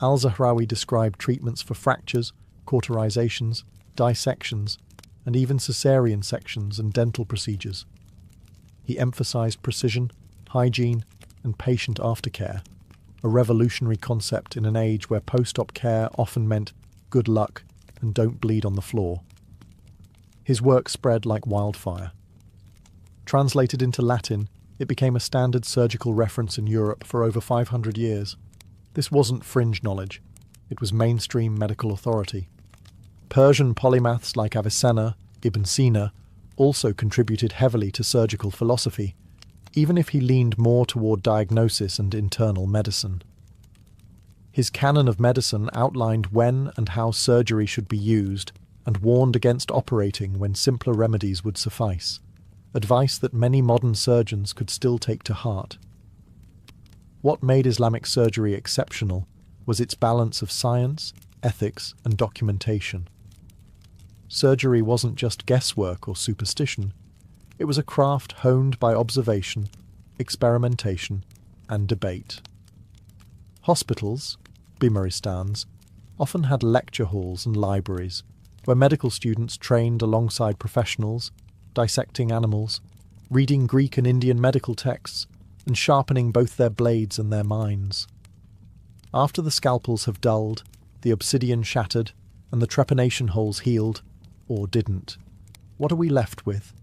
A: Al-Zahrawi described treatments for fractures, cauterizations, dissections, and even cesarean sections and dental procedures. He emphasized precision, hygiene, and patient aftercare, a revolutionary concept in an age where post-op care often meant good luck and don't bleed on the floor. His work spread like wildfire. Translated into Latin, it became a standard surgical reference in Europe for over 500 years. This wasn't fringe knowledge, it was mainstream medical authority. Persian polymaths like Avicenna, Ibn Sina, also contributed heavily to surgical philosophy, even if he leaned more toward diagnosis and internal medicine. His canon of medicine outlined when and how surgery should be used and warned against operating when simpler remedies would suffice, advice that many modern surgeons could still take to heart. What made Islamic surgery exceptional was its balance of science, ethics, and documentation. Surgery wasn't just guesswork or superstition, it was a craft honed by observation, experimentation, and debate. Hospitals, bimaristans, often had lecture halls and libraries, where medical students trained alongside professionals, dissecting animals, reading Greek and Indian medical texts, and sharpening both their blades and their minds. After the scalpels have dulled, the obsidian shattered, and the trepanation holes healed, or didn't, what are we left with?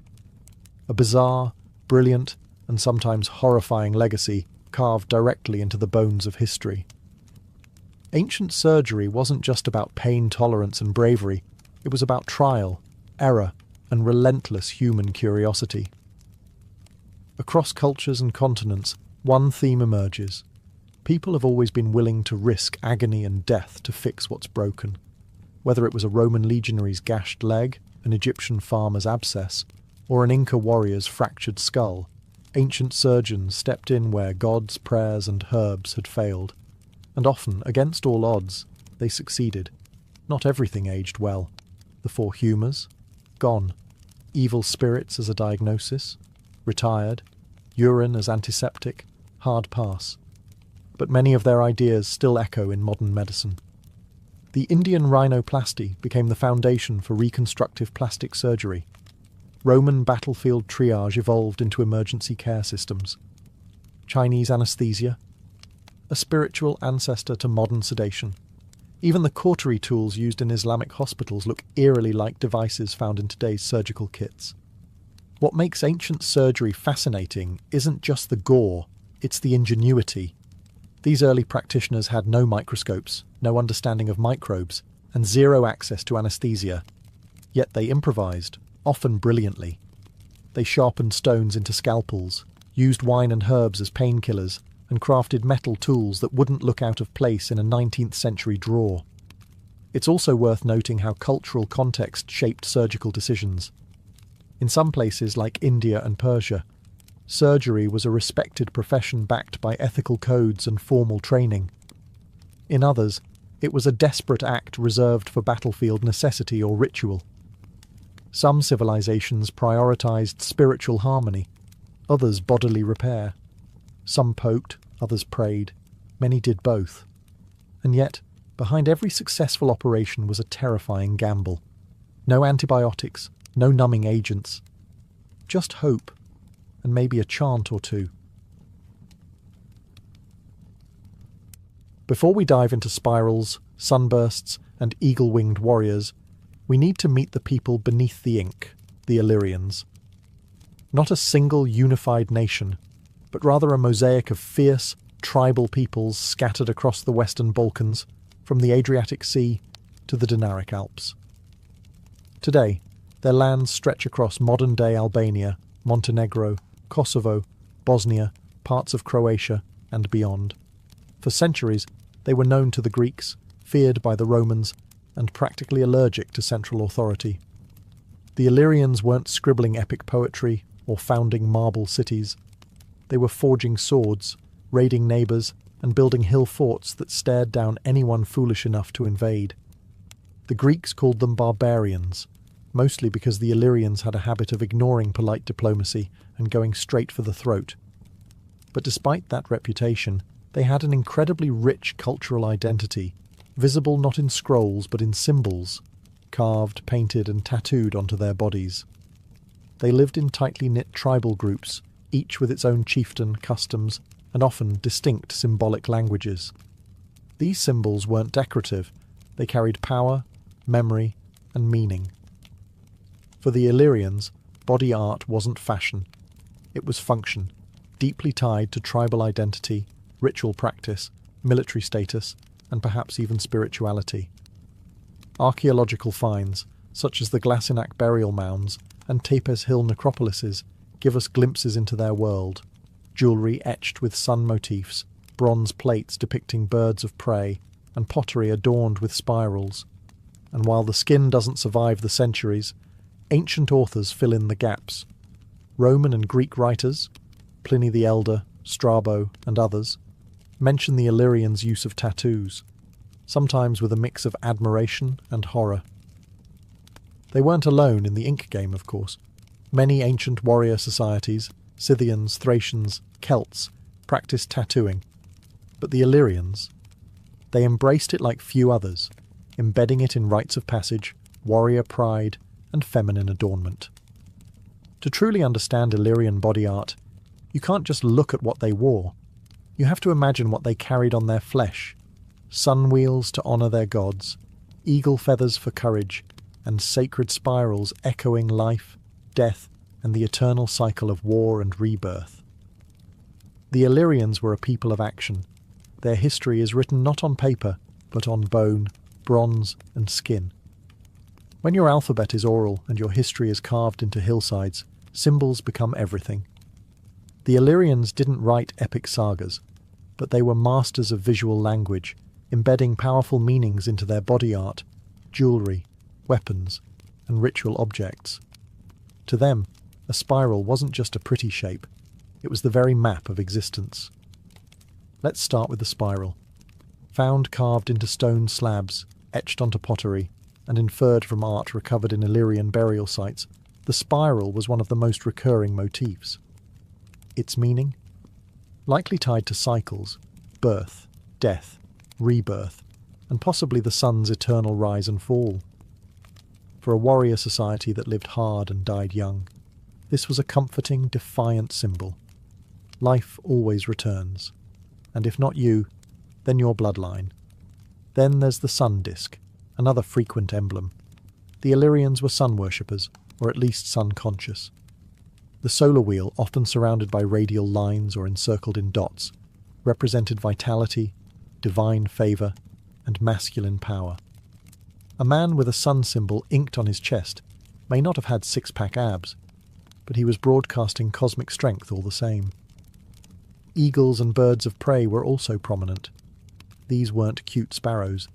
A: A bizarre, brilliant, and sometimes horrifying legacy carved directly into the bones of history. Ancient surgery wasn't just about pain tolerance and bravery, it was about trial, error, and relentless human curiosity. Across cultures and continents, one theme emerges. People have always been willing to risk agony and death to fix what's broken. Whether it was a Roman legionary's gashed leg, an Egyptian farmer's abscess, or an Inca warrior's fractured skull, ancient surgeons stepped in where gods, prayers, and herbs had failed. And often, against all odds, they succeeded. Not everything aged well. The four humours? Gone. Evil spirits as a diagnosis? Retired. Urine as antiseptic? Hard pass. But many of their ideas still echo in modern medicine. The Indian rhinoplasty became the foundation for reconstructive plastic surgery. Roman battlefield triage evolved into emergency care systems. Chinese anesthesia, a spiritual ancestor to modern sedation. Even the cautery tools used in Islamic hospitals look eerily like devices found in today's surgical kits. What makes ancient surgery fascinating isn't just the gore, it's the ingenuity. These early practitioners had no microscopes, no understanding of microbes, and zero access to anesthesia. Yet they improvised, often brilliantly. They sharpened stones into scalpels, used wine and herbs as painkillers, and crafted metal tools that wouldn't look out of place in a 19th century drawer. It's also worth noting how cultural context shaped surgical decisions. In some places, like India and Persia, surgery was a respected profession backed by ethical codes and formal training. In others, it was a desperate act reserved for battlefield necessity or ritual. Some civilizations prioritized spiritual harmony, others bodily repair. Some poked, others prayed. Many did both. And yet, behind every successful operation was a terrifying gamble. No antibiotics, no numbing agents. Just hope, and maybe a chant or two. Before we dive into spirals, sunbursts, and eagle-winged warriors, we need to meet the people beneath the ink, the Illyrians. Not a single unified nation, but rather a mosaic of fierce, tribal peoples scattered across the Western Balkans, from the Adriatic Sea to the Dinaric Alps. Today, their lands stretch across modern-day Albania, Montenegro, Kosovo, Bosnia, parts of Croatia, and beyond. For centuries, they were known to the Greeks, feared by the Romans, and practically allergic to central authority. The Illyrians weren't scribbling epic poetry or founding marble cities. They were forging swords, raiding neighbours, and building hill forts that stared down anyone foolish enough to invade. The Greeks called them barbarians, mostly because the Illyrians had a habit of ignoring polite diplomacy and going straight for the throat. But despite that reputation, they had an incredibly rich cultural identity, visible not in scrolls but in symbols, carved, painted, and tattooed onto their bodies. They lived in tightly knit tribal groups, each with its own chieftain, customs, and often distinct symbolic languages. These symbols weren't decorative, they carried power, memory, and meaning. For the Illyrians, body art wasn't fashion. It was function, deeply tied to tribal identity, ritual practice, military status, and perhaps even spirituality. Archaeological finds, such as the Glasinac burial mounds and Tapes Hill necropolises, give us glimpses into their world. Jewellery etched with sun motifs, bronze plates depicting birds of prey, and pottery adorned with spirals. And while the skin doesn't survive the centuries, ancient authors fill in the gaps. Roman and Greek writers, Pliny the Elder, Strabo, and others, mention the Illyrians' use of tattoos, sometimes with a mix of admiration and horror. They weren't alone in the ink game, of course. Many ancient warrior societies, Scythians, Thracians, Celts, practiced tattooing. But the Illyrians, they embraced it like few others, embedding it in rites of passage, warrior pride, and feminine adornment. To truly understand Illyrian body art, you can't just look at what they wore. You have to imagine what they carried on their flesh: sun wheels to honour their gods, eagle feathers for courage, and sacred spirals echoing life, death, and the eternal cycle of war and rebirth. The Illyrians were a people of action. Their history is written not on paper, but on bone, bronze, and skin. When your alphabet is oral and your history is carved into hillsides, symbols become everything. The Illyrians didn't write epic sagas, but they were masters of visual language, embedding powerful meanings into their body art, jewellery, weapons, and ritual objects. To them, a spiral wasn't just a pretty shape, it was the very map of existence. Let's start with the spiral. Found carved into stone slabs, etched onto pottery, and inferred from art recovered in Illyrian burial sites, the spiral was one of the most recurring motifs. Its meaning? Likely tied to cycles, birth, death, rebirth, and possibly the sun's eternal rise and fall. For a warrior society that lived hard and died young, this was a comforting, defiant symbol. Life always returns, and if not you, then your bloodline. Then there's the sun disk, another frequent emblem. The Illyrians were sun worshippers, or at least sun-conscious. The solar wheel, often surrounded by radial lines or encircled in dots, represented vitality, divine favour, and masculine power. A man with a sun symbol inked on his chest may not have had six-pack abs, but he was broadcasting cosmic strength all the same. Eagles and birds of prey were also prominent. These weren't cute sparrows.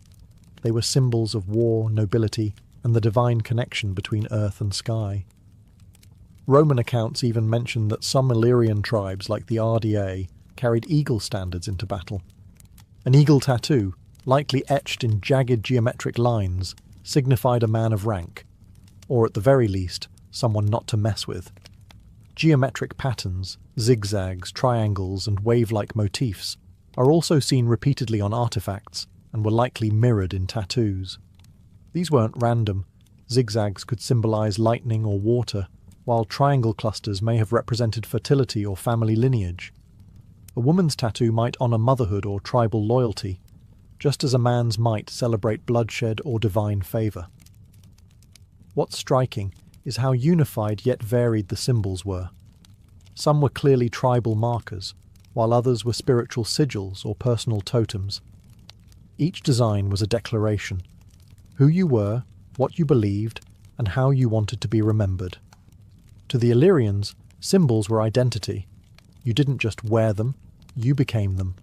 A: They were symbols of war, nobility, and the divine connection between earth and sky. Roman accounts even mention that some Illyrian tribes, like the RDA, carried eagle standards into battle. An eagle tattoo, likely etched in jagged geometric lines, signified a man of rank, or at the very least, someone not to mess with. Geometric patterns, zigzags, triangles, and wave-like motifs are also seen repeatedly on artifacts and were likely mirrored in tattoos. These weren't random. Zigzags could symbolize lightning or water, while triangle clusters may have represented fertility or family lineage. A woman's tattoo might honor motherhood or tribal loyalty, just as a man's might celebrate bloodshed or divine favor. What's striking is how unified yet varied the symbols were. Some were clearly tribal markers, while others were spiritual sigils or personal totems. Each design was a declaration: who you were, what you believed, and how you wanted to be remembered. To the Illyrians, symbols were identity. You didn't just wear them, you became them.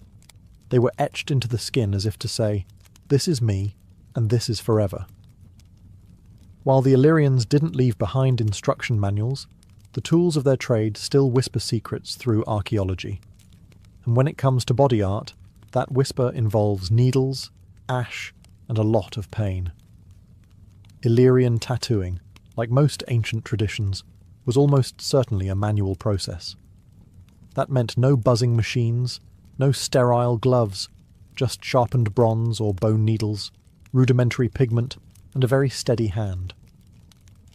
A: They were etched into the skin as if to say, this is me, and this is forever. While the Illyrians didn't leave behind instruction manuals, the tools of their trade still whisper secrets through archaeology. And when it comes to body art, that whisper involves needles, ash, and a lot of pain. Illyrian tattooing, like most ancient traditions, was almost certainly a manual process. That meant no buzzing machines, no sterile gloves, just sharpened bronze or bone needles, rudimentary pigment, and a very steady hand.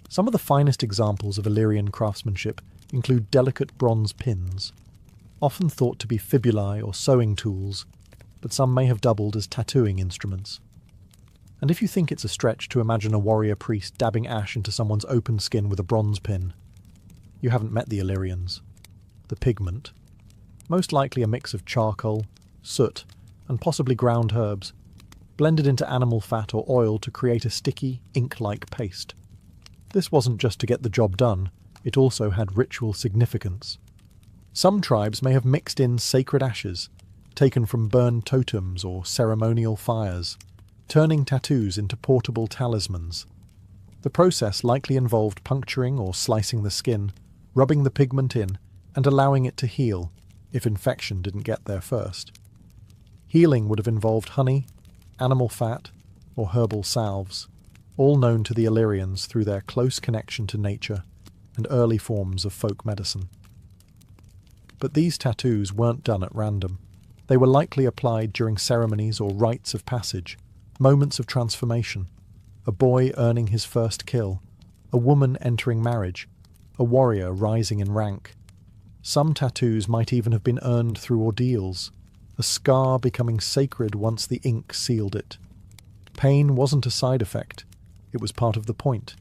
A: Some of the finest examples of Illyrian craftsmanship include delicate bronze pins, often thought to be fibulae or sewing tools, but some may have doubled as tattooing instruments. And if you think it's a stretch to imagine a warrior priest dabbing ash into someone's open skin with a bronze pin, you haven't met the Illyrians. The pigment, most likely a mix of charcoal, soot, and possibly ground herbs, blended into animal fat or oil to create a sticky, ink-like paste. This wasn't just to get the job done, it also had ritual significance. Some tribes may have mixed in sacred ashes, taken from burned totems or ceremonial fires, turning tattoos into portable talismans. The process likely involved puncturing or slicing the skin, rubbing the pigment in, and allowing it to heal, if infection didn't get there first. Healing would have involved honey, animal fat, or herbal salves, all known to the Illyrians through their close connection to nature and early forms of folk medicine. But these tattoos weren't done at random. They were likely applied during ceremonies or rites of passage, moments of transformation, a boy earning his first kill, a woman entering marriage, a warrior rising in rank. Some tattoos might even have been earned through ordeals, a scar becoming sacred once the ink sealed it. Pain wasn't a side effect, it was part of the point,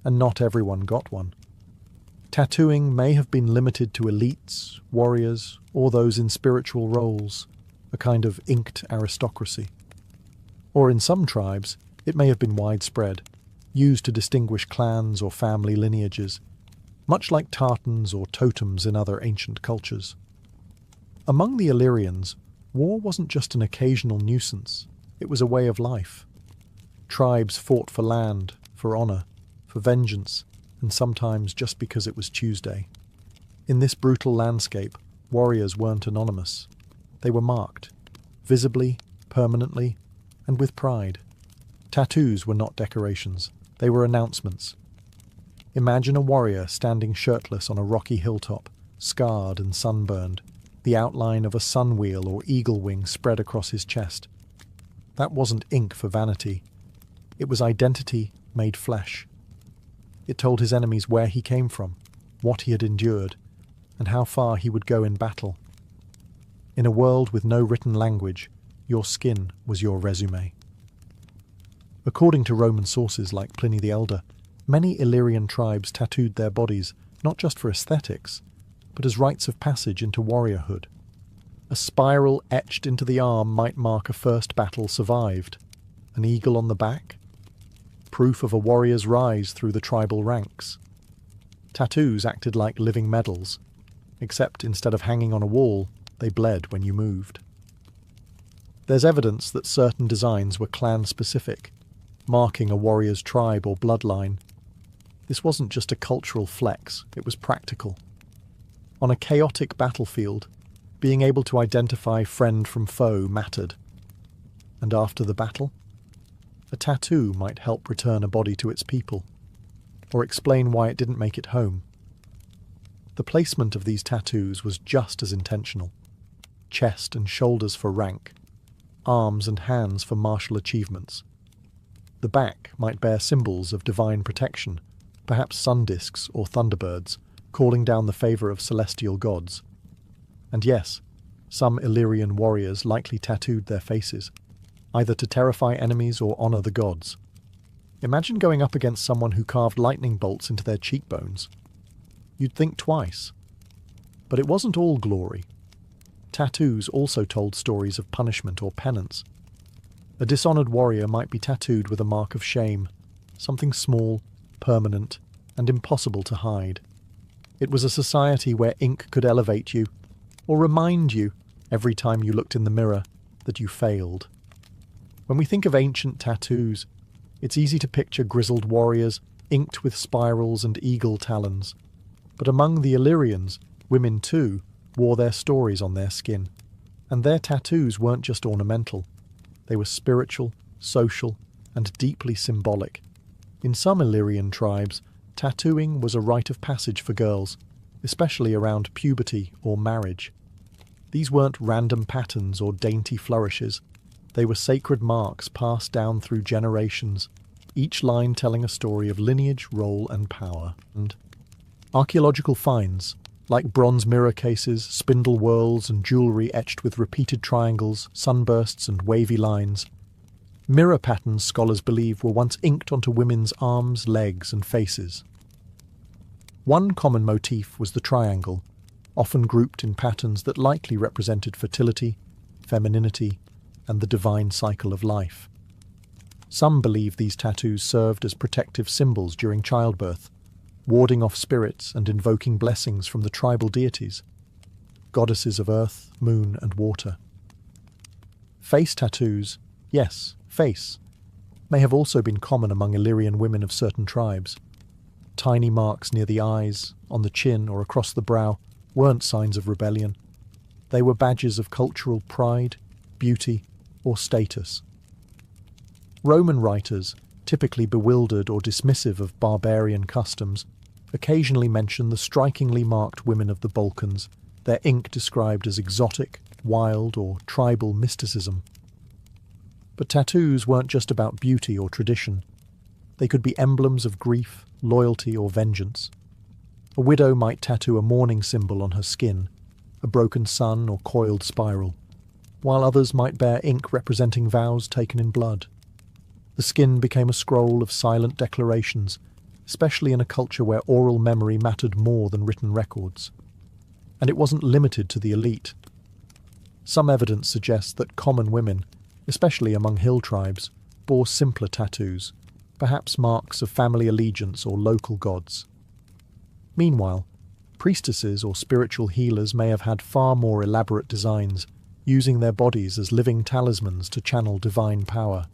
A: and not everyone got one. Tattooing may have been limited to elites, warriors, or those in spiritual roles, a kind of inked aristocracy. Or in some tribes, it may have been widespread, used to distinguish clans or family lineages, much like tartans or totems in other ancient cultures. Among the Illyrians, war wasn't just an occasional nuisance, it was a way of life. Tribes fought for land, for honor, for vengeance, and sometimes just because it was Tuesday. In this brutal landscape, warriors weren't anonymous. They were marked, visibly, permanently, and with pride. Tattoos were not decorations, they were announcements. Imagine a warrior standing shirtless on a rocky hilltop, scarred and sunburned, the outline of a sun wheel or eagle wing spread across his chest. That wasn't ink for vanity. It was identity made flesh. It told his enemies where he came from, what he had endured, and how far he would go in battle. In a world with no written language, your skin was your resume. According to Roman sources like Pliny the Elder, many Illyrian tribes tattooed their bodies not just for aesthetics, but as rites of passage into warriorhood. A spiral etched into the arm might mark a first battle survived. An eagle on the back? Proof of a warrior's rise through the tribal ranks. Tattoos acted like living medals, except instead of hanging on a wall, they bled when you moved. There's evidence that certain designs were clan-specific, marking a warrior's tribe or bloodline. This wasn't just a cultural flex, it was practical. On a chaotic battlefield, being able to identify friend from foe mattered. And after the battle, a tattoo might help return a body to its people, or explain why it didn't make it home. The placement of these tattoos was just as intentional. Chest and shoulders for rank, arms and hands for martial achievements. The back might bear symbols of divine protection, perhaps sun discs or thunderbirds, calling down the favour of celestial gods. And yes, some Illyrian warriors likely tattooed their faces, either to terrify enemies or honour the gods. Imagine going up against someone who carved lightning bolts into their cheekbones. You'd think twice. But it wasn't all glory. Tattoos also told stories of punishment or penance. A dishonoured warrior might be tattooed with a mark of shame, something small, permanent, and impossible to hide. It was a society where ink could elevate you, or remind you, every time you looked in the mirror, that you failed. When we think of ancient tattoos, it's easy to picture grizzled warriors inked with spirals and eagle talons. But among the Illyrians, women too wore their stories on their skin. And their tattoos weren't just ornamental. They were spiritual, social, and deeply symbolic. In some Illyrian tribes, tattooing was a rite of passage for girls, especially around puberty or marriage. These weren't random patterns or dainty flourishes. They were sacred marks passed down through generations, each line telling a story of lineage, role, and power. And archaeological finds, like bronze mirror cases, spindle whorls, and jewellery etched with repeated triangles, sunbursts, and wavy lines. Mirror patterns, scholars believe, were once inked onto women's arms, legs, and faces. One common motif was the triangle, often grouped in patterns that likely represented fertility, femininity, and the divine cycle of life. Some believe these tattoos served as protective symbols during childbirth, warding off spirits and invoking blessings from the tribal deities, goddesses of earth, moon, and water. Face tattoos, yes, face, may have also been common among Illyrian women of certain tribes. Tiny marks near the eyes, on the chin, or across the brow weren't signs of rebellion. They were badges of cultural pride, beauty, or status. Roman writers, typically bewildered or dismissive of barbarian customs, occasionally mention the strikingly marked women of the Balkans, their ink described as exotic, wild, or tribal mysticism. But tattoos weren't just about beauty or tradition. They could be emblems of grief, loyalty, or vengeance. A widow might tattoo a mourning symbol on her skin, a broken sun or coiled spiral, while others might bear ink representing vows taken in blood. The skin became a scroll of silent declarations, especially in a culture where oral memory mattered more than written records. And it wasn't limited to the elite. Some evidence suggests that common women, especially among hill tribes, bore simpler tattoos, perhaps marks of family allegiance or local gods. Meanwhile, priestesses or spiritual healers may have had far more elaborate designs, using their bodies as living talismans to channel divine power.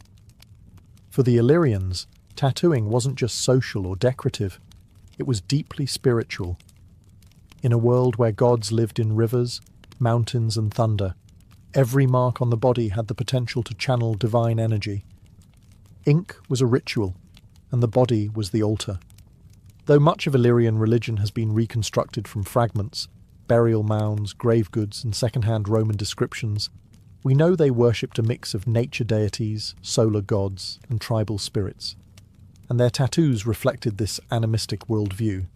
A: For the Illyrians, tattooing wasn't just social or decorative, it was deeply spiritual. In a world where gods lived in rivers, mountains, and thunder, every mark on the body had the potential to channel divine energy. Ink was a ritual, and the body was the altar. Though much of Illyrian religion has been reconstructed from fragments, burial mounds, grave goods, and second-hand Roman descriptions, we know they worshipped a mix of nature deities, solar gods, and tribal spirits. And their tattoos reflected this animistic worldview.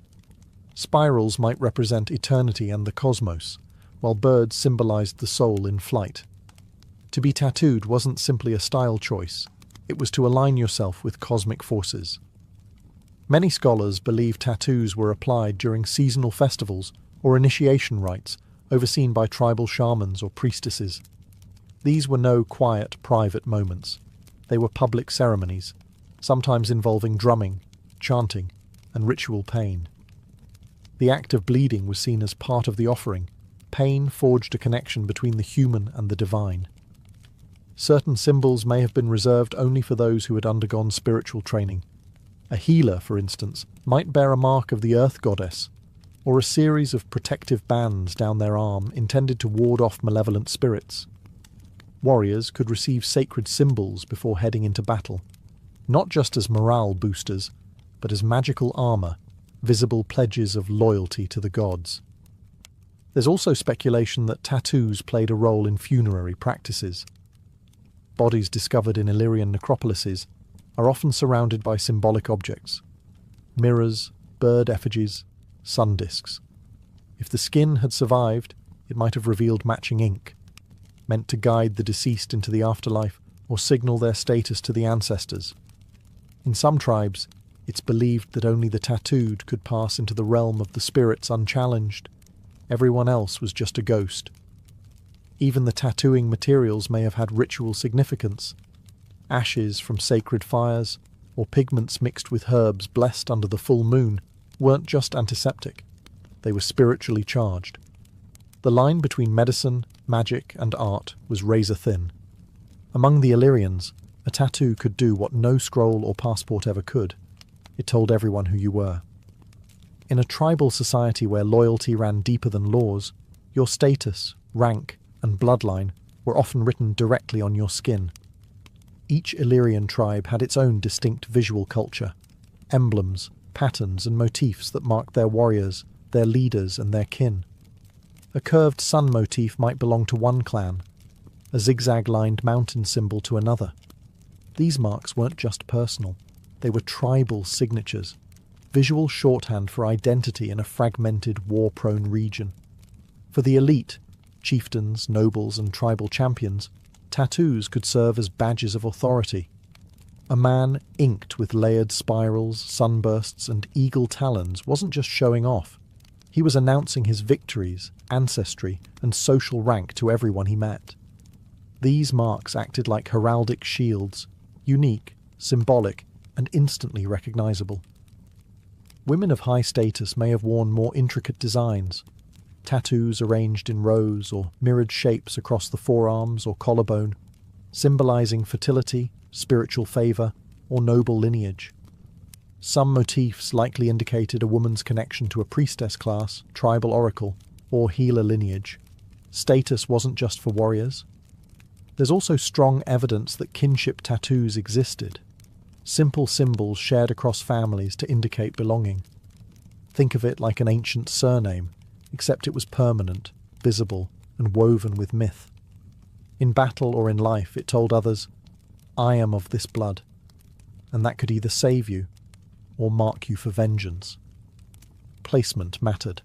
A: Spirals might represent eternity and the cosmos, while birds symbolized the soul in flight. To be tattooed wasn't simply a style choice, it was to align yourself with cosmic forces. Many scholars believe tattoos were applied during seasonal festivals or initiation rites overseen by tribal shamans or priestesses. These were no quiet, private moments. They were public ceremonies, sometimes involving drumming, chanting, and ritual pain. The act of bleeding was seen as part of the offering, pain forged a connection between the human and the divine. Certain symbols may have been reserved only for those who had undergone spiritual training. A healer, for instance, might bear a mark of the earth goddess, or a series of protective bands down their arm intended to ward off malevolent spirits. Warriors could receive sacred symbols before heading into battle, not just as morale boosters, but as magical armour, visible pledges of loyalty to the gods. There's also speculation that tattoos played a role in funerary practices. Bodies discovered in Illyrian necropolises are often surrounded by symbolic objects: mirrors, bird effigies, sun discs. If the skin had survived, it might have revealed matching ink, meant to guide the deceased into the afterlife or signal their status to the ancestors. In some tribes, it's believed that only the tattooed could pass into the realm of the spirits unchallenged. Everyone else was just a ghost. Even the tattooing materials may have had ritual significance. Ashes from sacred fires, or pigments mixed with herbs blessed under the full moon, weren't just antiseptic. They were spiritually charged. The line between medicine, magic, and art was razor thin. Among the Illyrians, a tattoo could do what no scroll or passport ever could. It told everyone who you were. In a tribal society where loyalty ran deeper than laws, your status, rank, and bloodline were often written directly on your skin. Each Illyrian tribe had its own distinct visual culture, emblems, patterns, and motifs that marked their warriors, their leaders, and their kin. A curved sun motif might belong to one clan, a zigzag-lined mountain symbol to another. These marks weren't just personal, they were tribal signatures, visual shorthand for identity in a fragmented, war-prone region. For the elite, chieftains, nobles, and tribal champions, tattoos could serve as badges of authority. A man inked with layered spirals, sunbursts, and eagle talons wasn't just showing off. He was announcing his victories, ancestry, and social rank to everyone he met. These marks acted like heraldic shields, unique, symbolic, and instantly recognizable. Women of high status may have worn more intricate designs, tattoos arranged in rows or mirrored shapes across the forearms or collarbone, symbolizing fertility, spiritual favor, or noble lineage. Some motifs likely indicated a woman's connection to a priestess class, tribal oracle, or healer lineage. Status wasn't just for warriors. There's also strong evidence that kinship tattoos existed, simple symbols shared across families to indicate belonging. Think of it like an ancient surname, except it was permanent, visible, and woven with myth. In battle or in life, it told others, "I am of this blood," and that could either save you or mark you for vengeance. Placement mattered.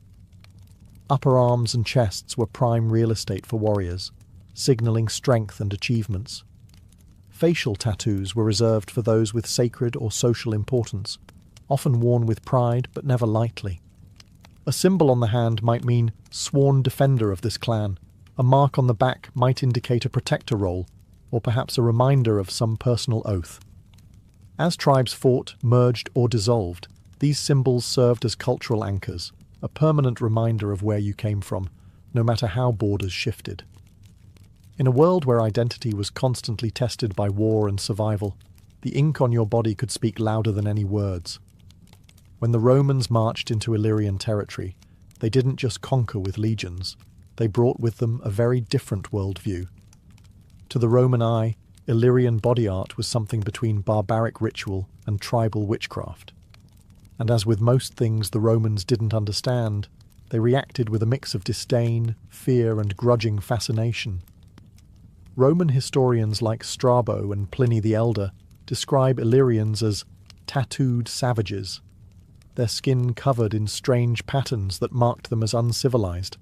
A: Upper arms and chests were prime real estate for warriors, signalling strength and achievements. Facial tattoos were reserved for those with sacred or social importance, often worn with pride but never lightly. A symbol on the hand might mean sworn defender of this clan. A mark on the back might indicate a protector role, or perhaps a reminder of some personal oath. As tribes fought, merged, or dissolved, these symbols served as cultural anchors, a permanent reminder of where you came from, no matter how borders shifted. In a world where identity was constantly tested by war and survival, the ink on your body could speak louder than any words. When the Romans marched into Illyrian territory, they didn't just conquer with legions, they brought with them a very different worldview. To the Roman eye, Illyrian body art was something between barbaric ritual and tribal witchcraft. And as with most things the Romans didn't understand, they reacted with a mix of disdain, fear, and grudging fascination. Roman historians like Strabo and Pliny the Elder describe Illyrians as tattooed savages, their skin covered in strange patterns that marked them as uncivilized.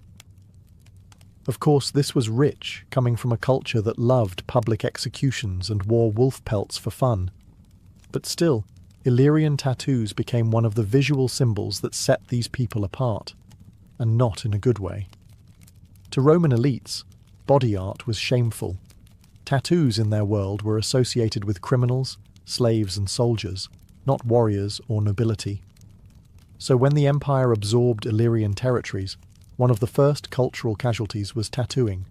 A: Of course, this was rich, coming from a culture that loved public executions and wore wolf pelts for fun. But still, Illyrian tattoos became one of the visual symbols that set these people apart, and not in a good way. To Roman elites, body art was shameful. Tattoos in their world were associated with criminals, slaves, and soldiers, not warriors or nobility. So when the empire absorbed Illyrian territories, One of the first cultural casualties was tattooing.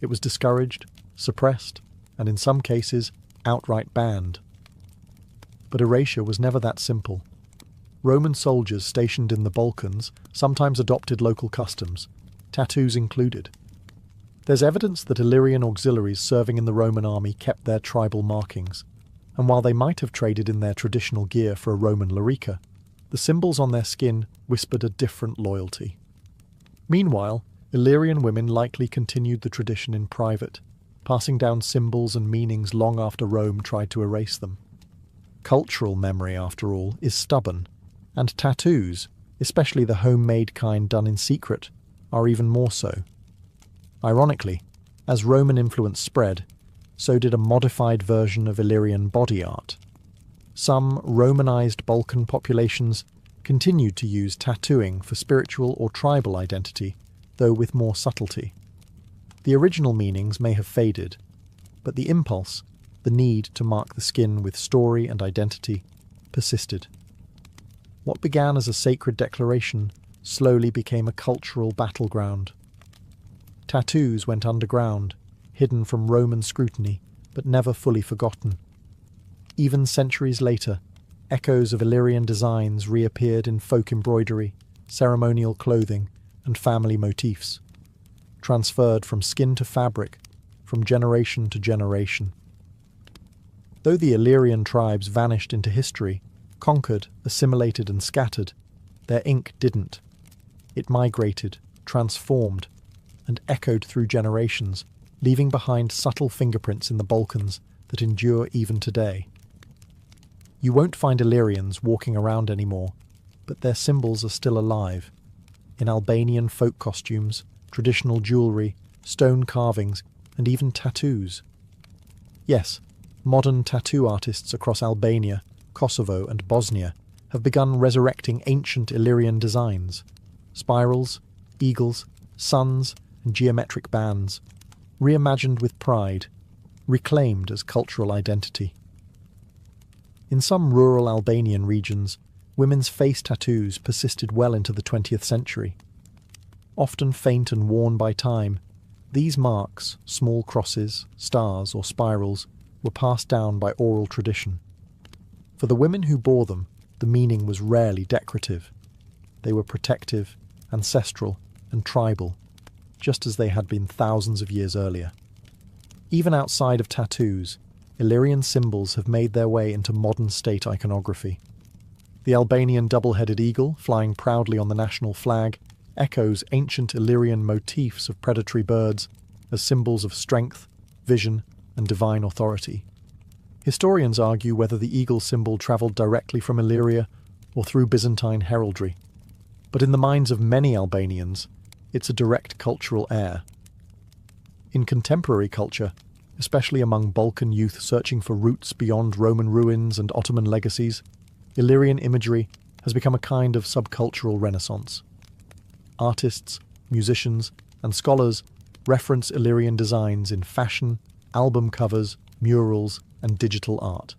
A: It was discouraged, suppressed, and in some cases, outright banned. But erasure was never that simple. Roman soldiers stationed in the Balkans sometimes adopted local customs, tattoos included. There's evidence that Illyrian auxiliaries serving in the Roman army kept their tribal markings, and while they might have traded in their traditional gear for a Roman larica, the symbols on their skin whispered a different loyalty. Meanwhile, Illyrian women likely continued the tradition in private, passing down symbols and meanings long after Rome tried to erase them. Cultural memory, after all, is stubborn, and tattoos, especially the homemade kind done in secret, are even more so. Ironically, as Roman influence spread, so did a modified version of Illyrian body art. Some Romanized Balkan populations continued to use tattooing for spiritual or tribal identity, though with more subtlety. The original meanings may have faded, but the impulse, the need to mark the skin with story and identity, persisted. What began as a sacred declaration slowly became a cultural battleground. Tattoos went underground, hidden from Roman scrutiny, but never fully forgotten. Even centuries later, echoes of Illyrian designs reappeared in folk embroidery, ceremonial clothing, and family motifs, transferred from skin to fabric, from generation to generation. Though the Illyrian tribes vanished into history, conquered, assimilated, and scattered, their ink didn't. It migrated, transformed, and echoed through generations, leaving behind subtle fingerprints in the Balkans that endure even today. You won't find Illyrians walking around anymore, but their symbols are still alive. In Albanian folk costumes, traditional jewellery, stone carvings, and even tattoos. Yes, modern tattoo artists across Albania, Kosovo, and Bosnia have begun resurrecting ancient Illyrian designs. Spirals, eagles, suns, and geometric bands, reimagined with pride, reclaimed as cultural identity. In some rural Albanian regions, women's face tattoos persisted well into the 20th century. Often faint and worn by time, these marks, small crosses, stars, or spirals, were passed down by oral tradition. For the women who bore them, the meaning was rarely decorative. They were protective, ancestral, and tribal, just as they had been thousands of years earlier. Even outside of tattoos, Illyrian symbols have made their way into modern state iconography. The Albanian double-headed eagle, flying proudly on the national flag, echoes ancient Illyrian motifs of predatory birds as symbols of strength, vision, and divine authority. Historians argue whether the eagle symbol travelled directly from Illyria or through Byzantine heraldry. But in the minds of many Albanians, it's a direct cultural heir. In contemporary culture, especially among Balkan youth searching for roots beyond Roman ruins and Ottoman legacies, Illyrian imagery has become a kind of subcultural renaissance. Artists, musicians, and scholars reference Illyrian designs in fashion, album covers, murals, and digital art.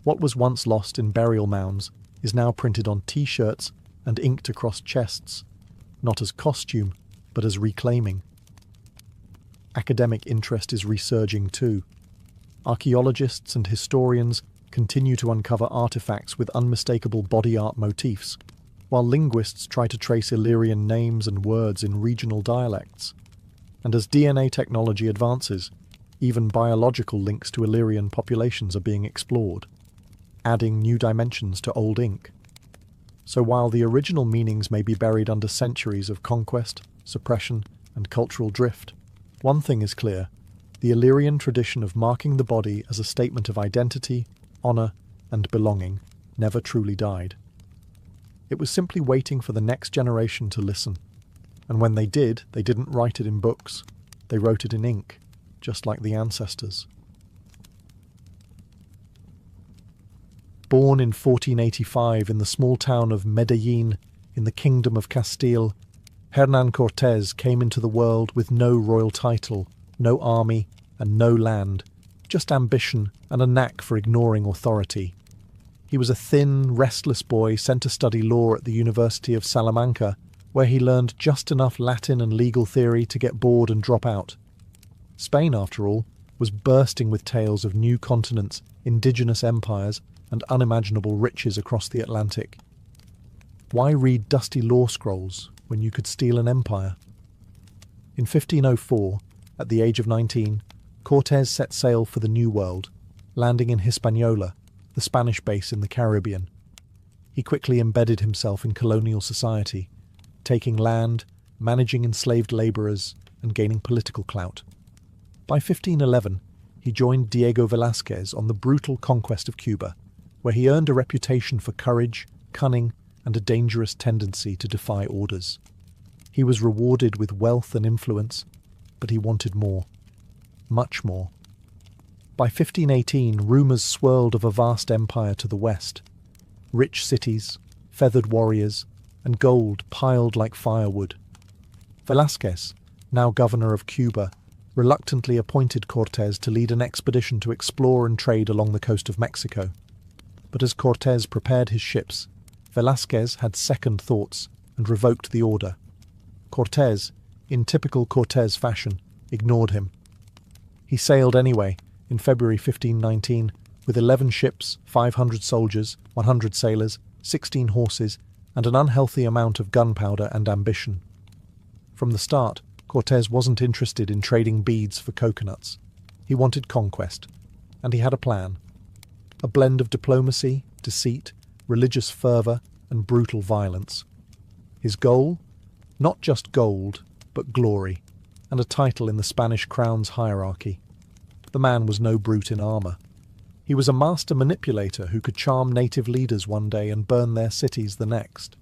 A: What was once lost in burial mounds is now printed on T-shirts and inked across chests, not as costume, but as reclaiming. Academic interest is resurging too. Archaeologists and historians continue to uncover artifacts with unmistakable body art motifs, while linguists try to trace Illyrian names and words in regional dialects. And as DNA technology advances, even biological links to Illyrian populations are being explored, adding new dimensions to old ink. So while the original meanings may be buried under centuries of conquest, suppression, and cultural drift, one thing is clear: the Illyrian tradition of marking the body as a statement of identity, honour, and belonging never truly died. It was simply waiting for the next generation to listen. And when they did, they didn't write it in books. They wrote it in ink, just like the ancestors. Born in 1485 in the small town of Medellin in the Kingdom of Castile, Hernán Cortés came into the world with no royal title, no army, and no land, just ambition and a knack for ignoring authority. He was a thin, restless boy sent to study law at the University of Salamanca where he learned just enough Latin and legal theory to get bored and drop out. Spain, after all, was bursting with tales of new continents, indigenous empires, and unimaginable riches across the Atlantic. Why read dusty law scrolls when you could steal an empire? In 1504, at the age of 19, Cortés set sail for the New World, landing in Hispaniola, the Spanish base in the Caribbean. He quickly embedded himself in colonial society, taking land, managing enslaved labourers, and gaining political clout. By 1511, he joined Diego Velázquez on the brutal conquest of Cuba, where he earned a reputation for courage, cunning, and a dangerous tendency to defy orders. He was rewarded with wealth and influence, but he wanted more. Much more. By 1518, rumours swirled of a vast empire to the west. Rich cities, feathered warriors, and gold piled like firewood. Velázquez, now governor of Cuba, reluctantly appointed Cortés to lead an expedition to explore and trade along the coast of Mexico. But as Cortés prepared his ships, Velázquez had second thoughts and revoked the order. Cortés, in typical Cortés fashion, ignored him. He sailed anyway, in February 1519, with 11 ships, 500 soldiers, 100 sailors, 16 horses, and an unhealthy amount of gunpowder and ambition. From the start, Cortés wasn't interested in trading beads for coconuts. He wanted conquest, and he had a plan. A blend of diplomacy, deceit, religious fervour, and brutal violence. His goal? Not just gold, but glory, and a title in the Spanish crown's hierarchy. The man was no brute in armour. He was a master manipulator who could charm native leaders one day and burn their cities the next.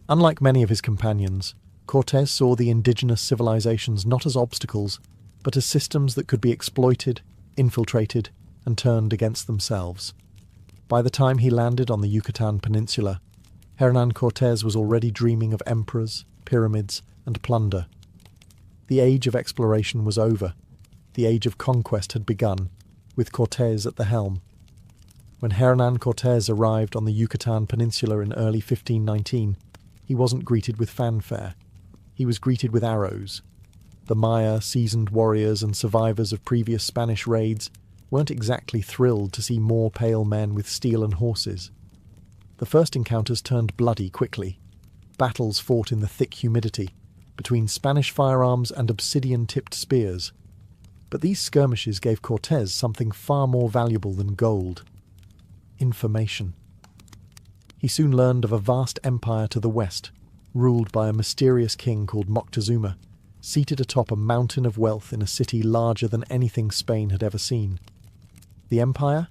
A: Unlike many of his companions, Cortés saw the indigenous civilizations not as obstacles, but as systems that could be exploited, infiltrated, and turned against themselves. By the time he landed on the Yucatan Peninsula, Hernán Cortés was already dreaming of emperors, pyramids, and plunder. The age of exploration was over. The age of conquest had begun, with Cortés at the helm. When Hernán Cortés arrived on the Yucatan Peninsula in early 1519, he wasn't greeted with fanfare. He was greeted with arrows. The Maya, seasoned warriors and survivors of previous Spanish raids weren't exactly thrilled to see more pale men with steel and horses. The first encounters turned bloody quickly. Battles fought in the thick humidity, between Spanish firearms and obsidian-tipped spears. But these skirmishes gave Cortés something far more valuable than gold: information. He soon learned of a vast empire to the west, ruled by a mysterious king called Moctezuma, seated atop a mountain of wealth in a city larger than anything Spain had ever seen. The empire?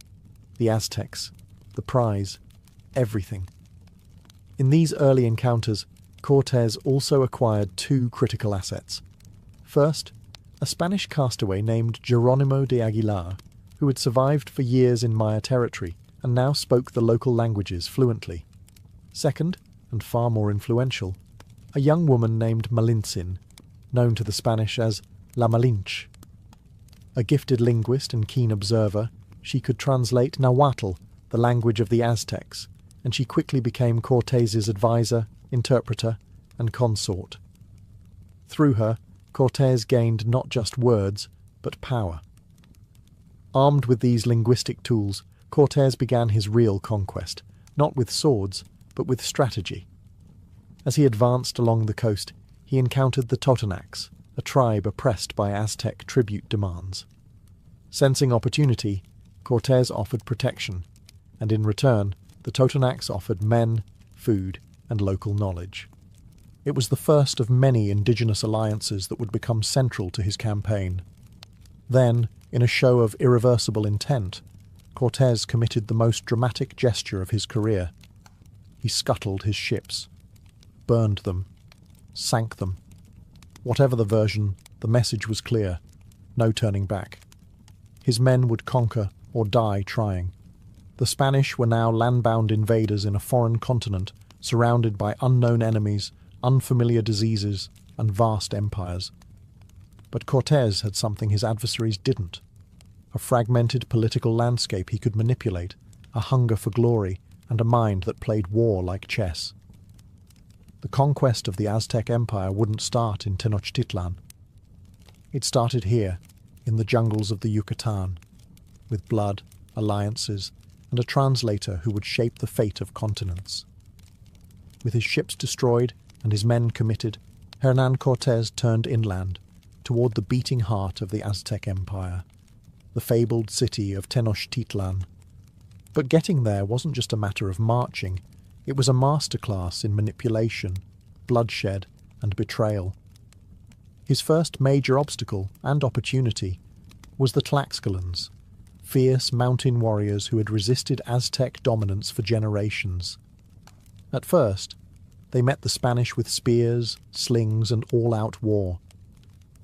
A: The Aztecs. The prize. Everything. In these early encounters, Cortés also acquired two critical assets. First, a Spanish castaway named Jerónimo de Aguilar, who had survived for years in Maya territory and now spoke the local languages fluently. Second, and far more influential, a young woman named Malintzin, known to the Spanish as La Malinche. A gifted linguist and keen observer, she could translate Nahuatl, the language of the Aztecs, and she quickly became Cortés's advisor, interpreter, and consort. Through her, Cortés gained not just words, but power. Armed with these linguistic tools, Cortés began his real conquest, not with swords, but with strategy. As he advanced along the coast, he encountered the Totonacs, a tribe oppressed by Aztec tribute demands. Sensing opportunity, Cortés offered protection, and in return, the Totonacs offered men, food, and local knowledge. It was the first of many indigenous alliances that would become central to his campaign. Then, in a show of irreversible intent, Cortés committed the most dramatic gesture of his career. He scuttled his ships, burned them, sank them. Whatever the version, the message was clear: no turning back. His men would conquer or die trying. The Spanish were now land-bound invaders in a foreign continent, surrounded by unknown enemies, unfamiliar diseases, and vast empires. But Cortés had something his adversaries didn't: a fragmented political landscape he could manipulate, a hunger for glory, and a mind that played war like chess. The conquest of the Aztec Empire wouldn't start in Tenochtitlan. It started here, in the jungles of the Yucatan, with blood, alliances, and a translator who would shape the fate of continents. With his ships destroyed and his men committed, Hernán Cortés turned inland, toward the beating heart of the Aztec Empire, the fabled city of Tenochtitlan. But getting there wasn't just a matter of marching, it was a masterclass in manipulation, bloodshed, and betrayal. His first major obstacle and opportunity was the Tlaxcalans, fierce mountain warriors who had resisted Aztec dominance for generations. At first, they met the Spanish with spears, slings, and all-out war.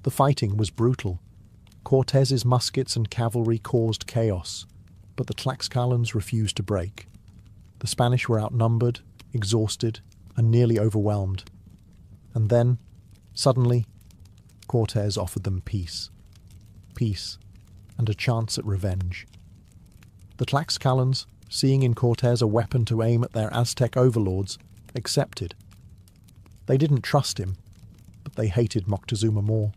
A: The fighting was brutal. Cortés's muskets and cavalry caused chaos, but the Tlaxcalans refused to break. The Spanish were outnumbered, exhausted, and nearly overwhelmed. And then, suddenly, Cortés offered them peace. Peace, and a chance at revenge. The Tlaxcalans, seeing in Cortés a weapon to aim at their Aztec overlords, accepted. They didn't trust him, but they hated Moctezuma more.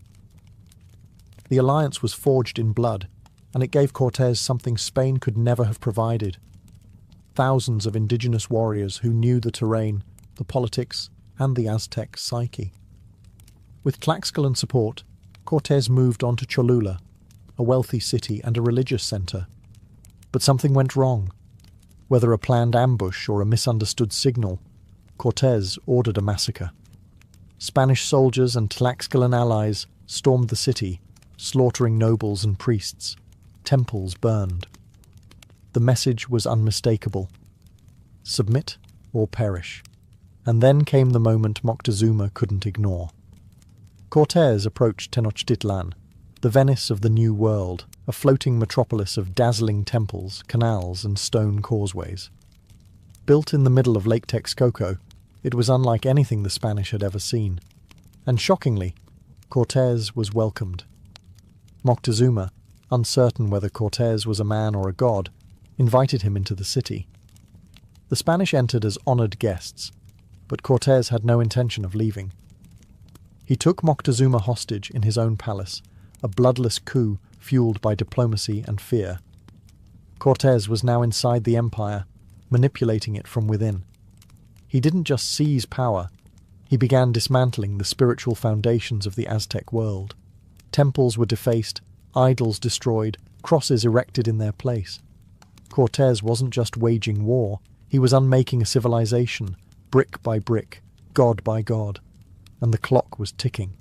A: The alliance was forged in blood, and it gave Cortés something Spain could never have provided. Thousands of indigenous warriors who knew the terrain, the politics, and the Aztec psyche. With Tlaxcalan support, Cortés moved on to Cholula, a wealthy city and a religious centre. But something went wrong. Whether a planned ambush or a misunderstood signal, Cortés ordered a massacre. Spanish soldiers and Tlaxcalan allies stormed the city, slaughtering nobles and priests. Temples burned. The message was unmistakable. Submit or perish. And then came the moment Moctezuma couldn't ignore. Cortés approached Tenochtitlan, the Venice of the New World, a floating metropolis of dazzling temples, canals, and stone causeways. Built in the middle of Lake Texcoco, it was unlike anything the Spanish had ever seen. And shockingly, Cortés was welcomed. Moctezuma, uncertain whether Cortés was a man or a god, invited him into the city. The Spanish entered as honoured guests, but Cortés had no intention of leaving. He took Moctezuma hostage in his own palace, a bloodless coup fueled by diplomacy and fear. Cortés was now inside the empire, manipulating it from within. He didn't just seize power, he began dismantling the spiritual foundations of the Aztec world. Temples were defaced, idols destroyed, crosses erected in their place. Cortés wasn't just waging war, he was unmaking a civilization, brick by brick, god by god, and the clock was ticking.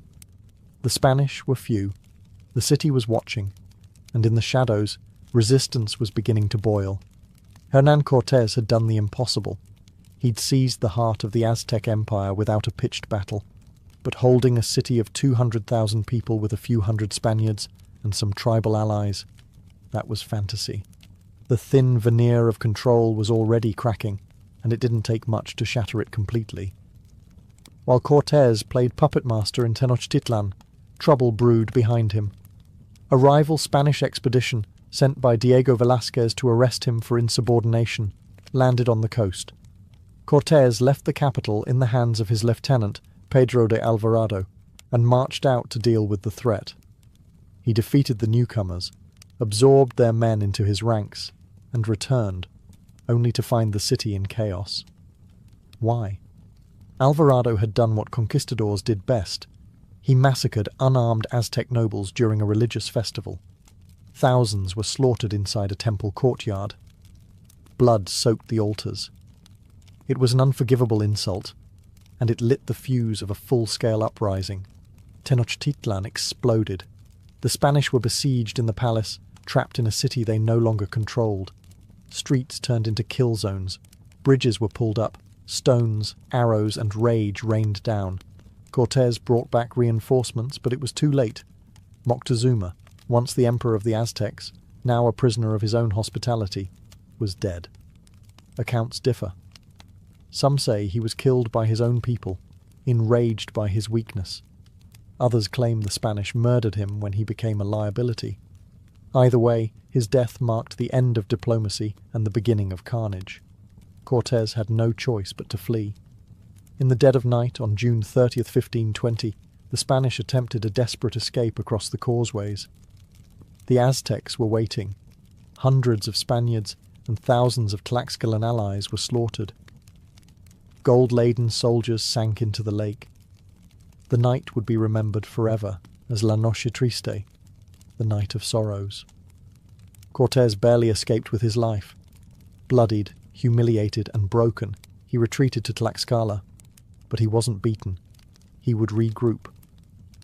A: The Spanish were few, the city was watching, and in the shadows, resistance was beginning to boil. Hernán Cortés had done the impossible. He'd seized the heart of the Aztec Empire without a pitched battle, but holding a city of 200,000 people with a few hundred Spaniards and some tribal allies, that was fantasy. The thin veneer of control was already cracking, and it didn't take much to shatter it completely. While Cortés played puppet master in Tenochtitlan, trouble brewed behind him. A rival Spanish expedition, sent by Diego Velázquez to arrest him for insubordination, landed on the coast. Cortés left the capital in the hands of his lieutenant, Pedro de Alvarado, and marched out to deal with the threat. He defeated the newcomers, absorbed their men into his ranks, and returned, only to find the city in chaos. Why? Alvarado had done what conquistadors did best. He massacred unarmed Aztec nobles during a religious festival. Thousands were slaughtered inside a temple courtyard. Blood soaked the altars. It was an unforgivable insult, and it lit the fuse of a full-scale uprising. Tenochtitlan exploded. The Spanish were besieged in the palace, trapped in a city they no longer controlled. Streets turned into kill zones. Bridges were pulled up. Stones, arrows, and rage rained down. Cortés brought back reinforcements, but it was too late. Moctezuma, once the emperor of the Aztecs, now a prisoner of his own hospitality, was dead. Accounts differ. Some say he was killed by his own people, enraged by his weakness. Others claim the Spanish murdered him when he became a liability. Either way, his death marked the end of diplomacy and the beginning of carnage. Cortés had no choice but to flee. In the dead of night on June 30th, 1520, the Spanish attempted a desperate escape across the causeways. The Aztecs were waiting. Hundreds of Spaniards and thousands of Tlaxcalan allies were slaughtered. Gold-laden soldiers sank into the lake. The night would be remembered forever as La Noche Triste, the night of sorrows. Cortés barely escaped with his life. Bloodied, humiliated, and broken, he retreated to Tlaxcala. But he wasn't beaten. He would regroup.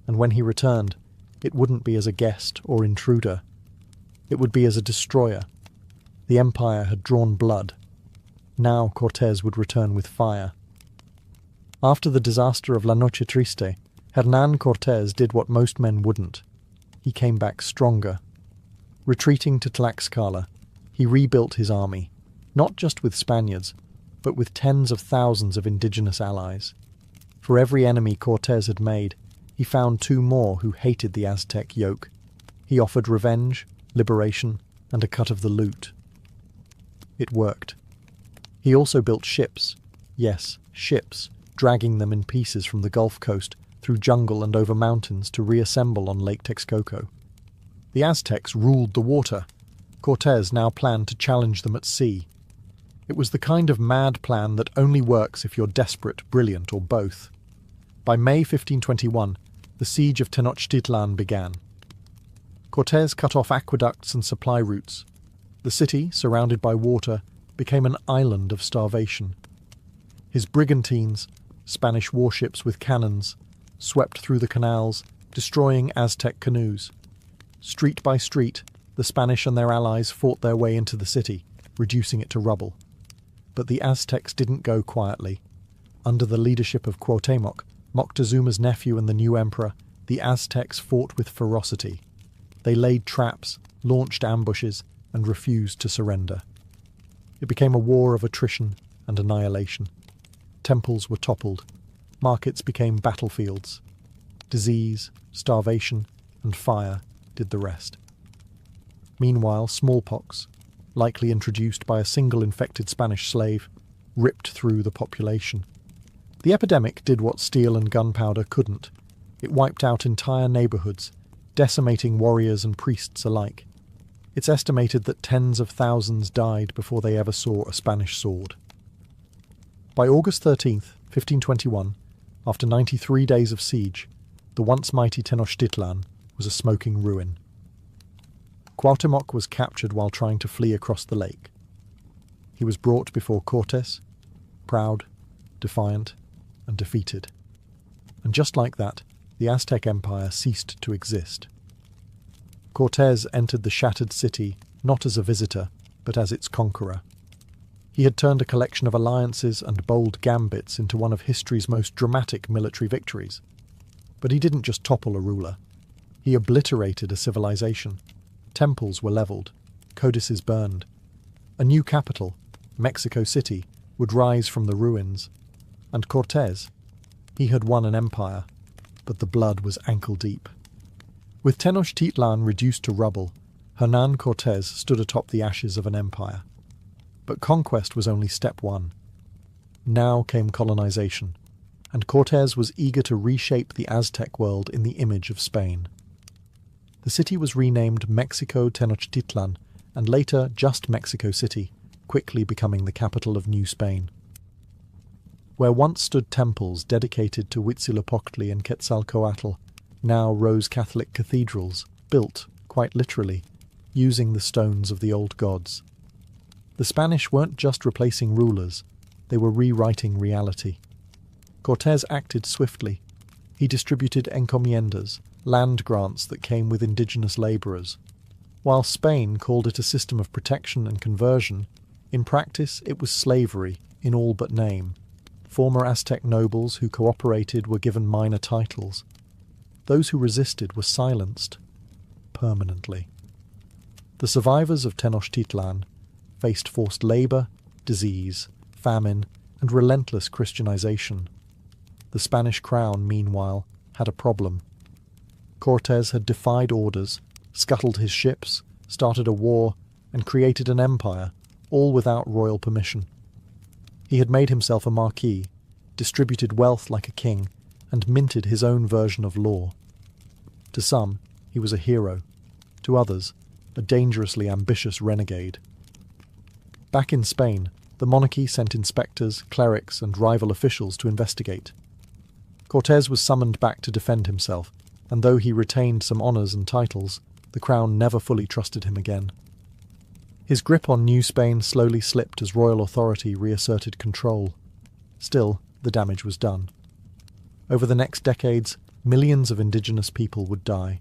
A: And when he returned, it wouldn't be as a guest or intruder. It would be as a destroyer. The empire had drawn blood. Now Cortés would return with fire. After the disaster of La Noche Triste, Hernán Cortés did what most men wouldn't. He came back stronger. Retreating to Tlaxcala, he rebuilt his army, not just with Spaniards, but with tens of thousands of indigenous allies. For every enemy Cortés had made, he found two more who hated the Aztec yoke. He offered revenge, liberation, and a cut of the loot. It worked. He also built ships. Yes, ships, dragging them in pieces from the Gulf Coast, through jungle and over mountains to reassemble on Lake Texcoco. The Aztecs ruled the water. Cortés now planned to challenge them at sea. It was the kind of mad plan that only works if you're desperate, brilliant, or both. By May 1521, the siege of Tenochtitlan began. Cortés cut off aqueducts and supply routes. The city, surrounded by water, became an island of starvation. His brigantines, Spanish warships with cannons, swept through the canals, destroying Aztec canoes. Street by street, the Spanish and their allies fought their way into the city, reducing it to rubble. But the Aztecs didn't go quietly. Under the leadership of Cuauhtémoc, Moctezuma's nephew and the new emperor, the Aztecs fought with ferocity. They laid traps, launched ambushes, and refused to surrender. It became a war of attrition and annihilation. Temples were toppled. Markets became battlefields. Disease, starvation, and fire did the rest. Meanwhile, smallpox, likely introduced by a single infected Spanish slave, ripped through the population. The epidemic did what steel and gunpowder couldn't. It wiped out entire neighbourhoods, decimating warriors and priests alike. It's estimated that tens of thousands died before they ever saw a Spanish sword. By August 13th, 1521, after 93 days of siege, the once mighty Tenochtitlan was a smoking ruin. Cuauhtémoc was captured while trying to flee across the lake. He was brought before Cortés, proud, defiant, and defeated. And just like that, the Aztec Empire ceased to exist. Cortés entered the shattered city not as a visitor, but as its conqueror. He had turned a collection of alliances and bold gambits into one of history's most dramatic military victories. But he didn't just topple a ruler. He obliterated a civilization. Temples were leveled, codices burned. A new capital, Mexico City, would rise from the ruins. And Cortés, he had won an empire, but the blood was ankle-deep. With Tenochtitlan reduced to rubble, Hernán Cortés stood atop the ashes of an empire. But conquest was only step one. Now came colonization, and Cortés was eager to reshape the Aztec world in the image of Spain. The city was renamed Mexico Tenochtitlan, and later just Mexico City, quickly becoming the capital of New Spain. Where once stood temples dedicated to Huitzilopochtli and Quetzalcoatl, now rose Catholic cathedrals, built, quite literally, using the stones of the old gods. The Spanish weren't just replacing rulers, they were rewriting reality. Cortés acted swiftly. He distributed encomiendas, land grants that came with indigenous labourers. While Spain called it a system of protection and conversion, in practice it was slavery, in all but name. Former Aztec nobles who cooperated were given minor titles. Those who resisted were silenced, permanently. The survivors of Tenochtitlan faced forced labour, disease, famine, and relentless Christianization. The Spanish crown, meanwhile, had a problem. Cortés had defied orders, scuttled his ships, started a war, and created an empire, all without royal permission. He had made himself a marquis. distributed wealth like a king, and minted his own version of law. To some, he was a hero. To others, a dangerously ambitious renegade. Back in Spain, the monarchy sent inspectors, clerics, and rival officials to investigate. Cortés was summoned back to defend himself, and though he retained some honours and titles, the crown never fully trusted him again. His grip on New Spain slowly slipped as royal authority reasserted control. Still, the damage was done. Over the next decades, millions of indigenous people would die,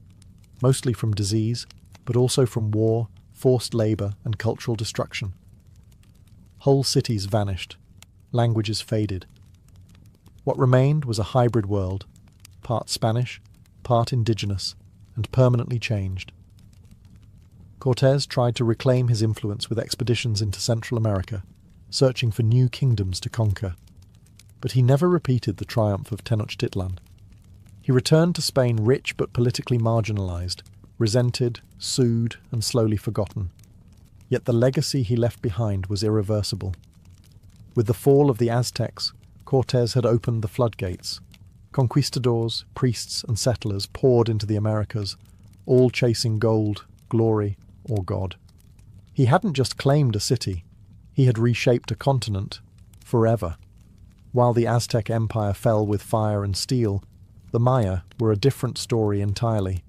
A: mostly from disease, but also from war, forced labour, and cultural destruction. Whole cities vanished, languages faded. What remained was a hybrid world, part Spanish, part indigenous, and permanently changed. Cortés tried to reclaim his influence with expeditions into Central America, searching for new kingdoms to conquer. But he never repeated the triumph of Tenochtitlan. He returned to Spain rich but politically marginalized, resented, sued, and slowly forgotten. Yet the legacy he left behind was irreversible. With the fall of the Aztecs, Cortés had opened the floodgates. Conquistadors, priests, and settlers poured into the Americas, all chasing gold, glory, or God. He hadn't just claimed a city, he had reshaped a continent, forever. While the Aztec Empire fell with fire and steel, the Maya were a different story entirely.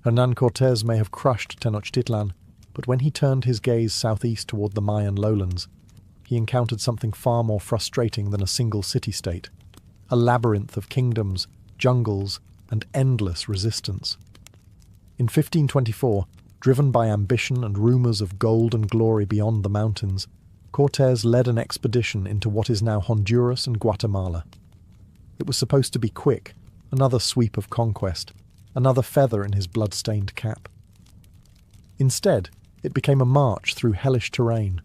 A: Hernán Cortés may have crushed Tenochtitlan, but when he turned his gaze southeast toward the Mayan lowlands, he encountered something far more frustrating than a single city-state, a labyrinth of kingdoms, jungles, and endless resistance. In 1524, driven by ambition and rumours of gold and glory beyond the mountains, Cortés led an expedition into what is now Honduras and Guatemala. It was supposed to be quick, another sweep of conquest, another feather in his blood-stained cap. Instead, it became a march through hellish terrain.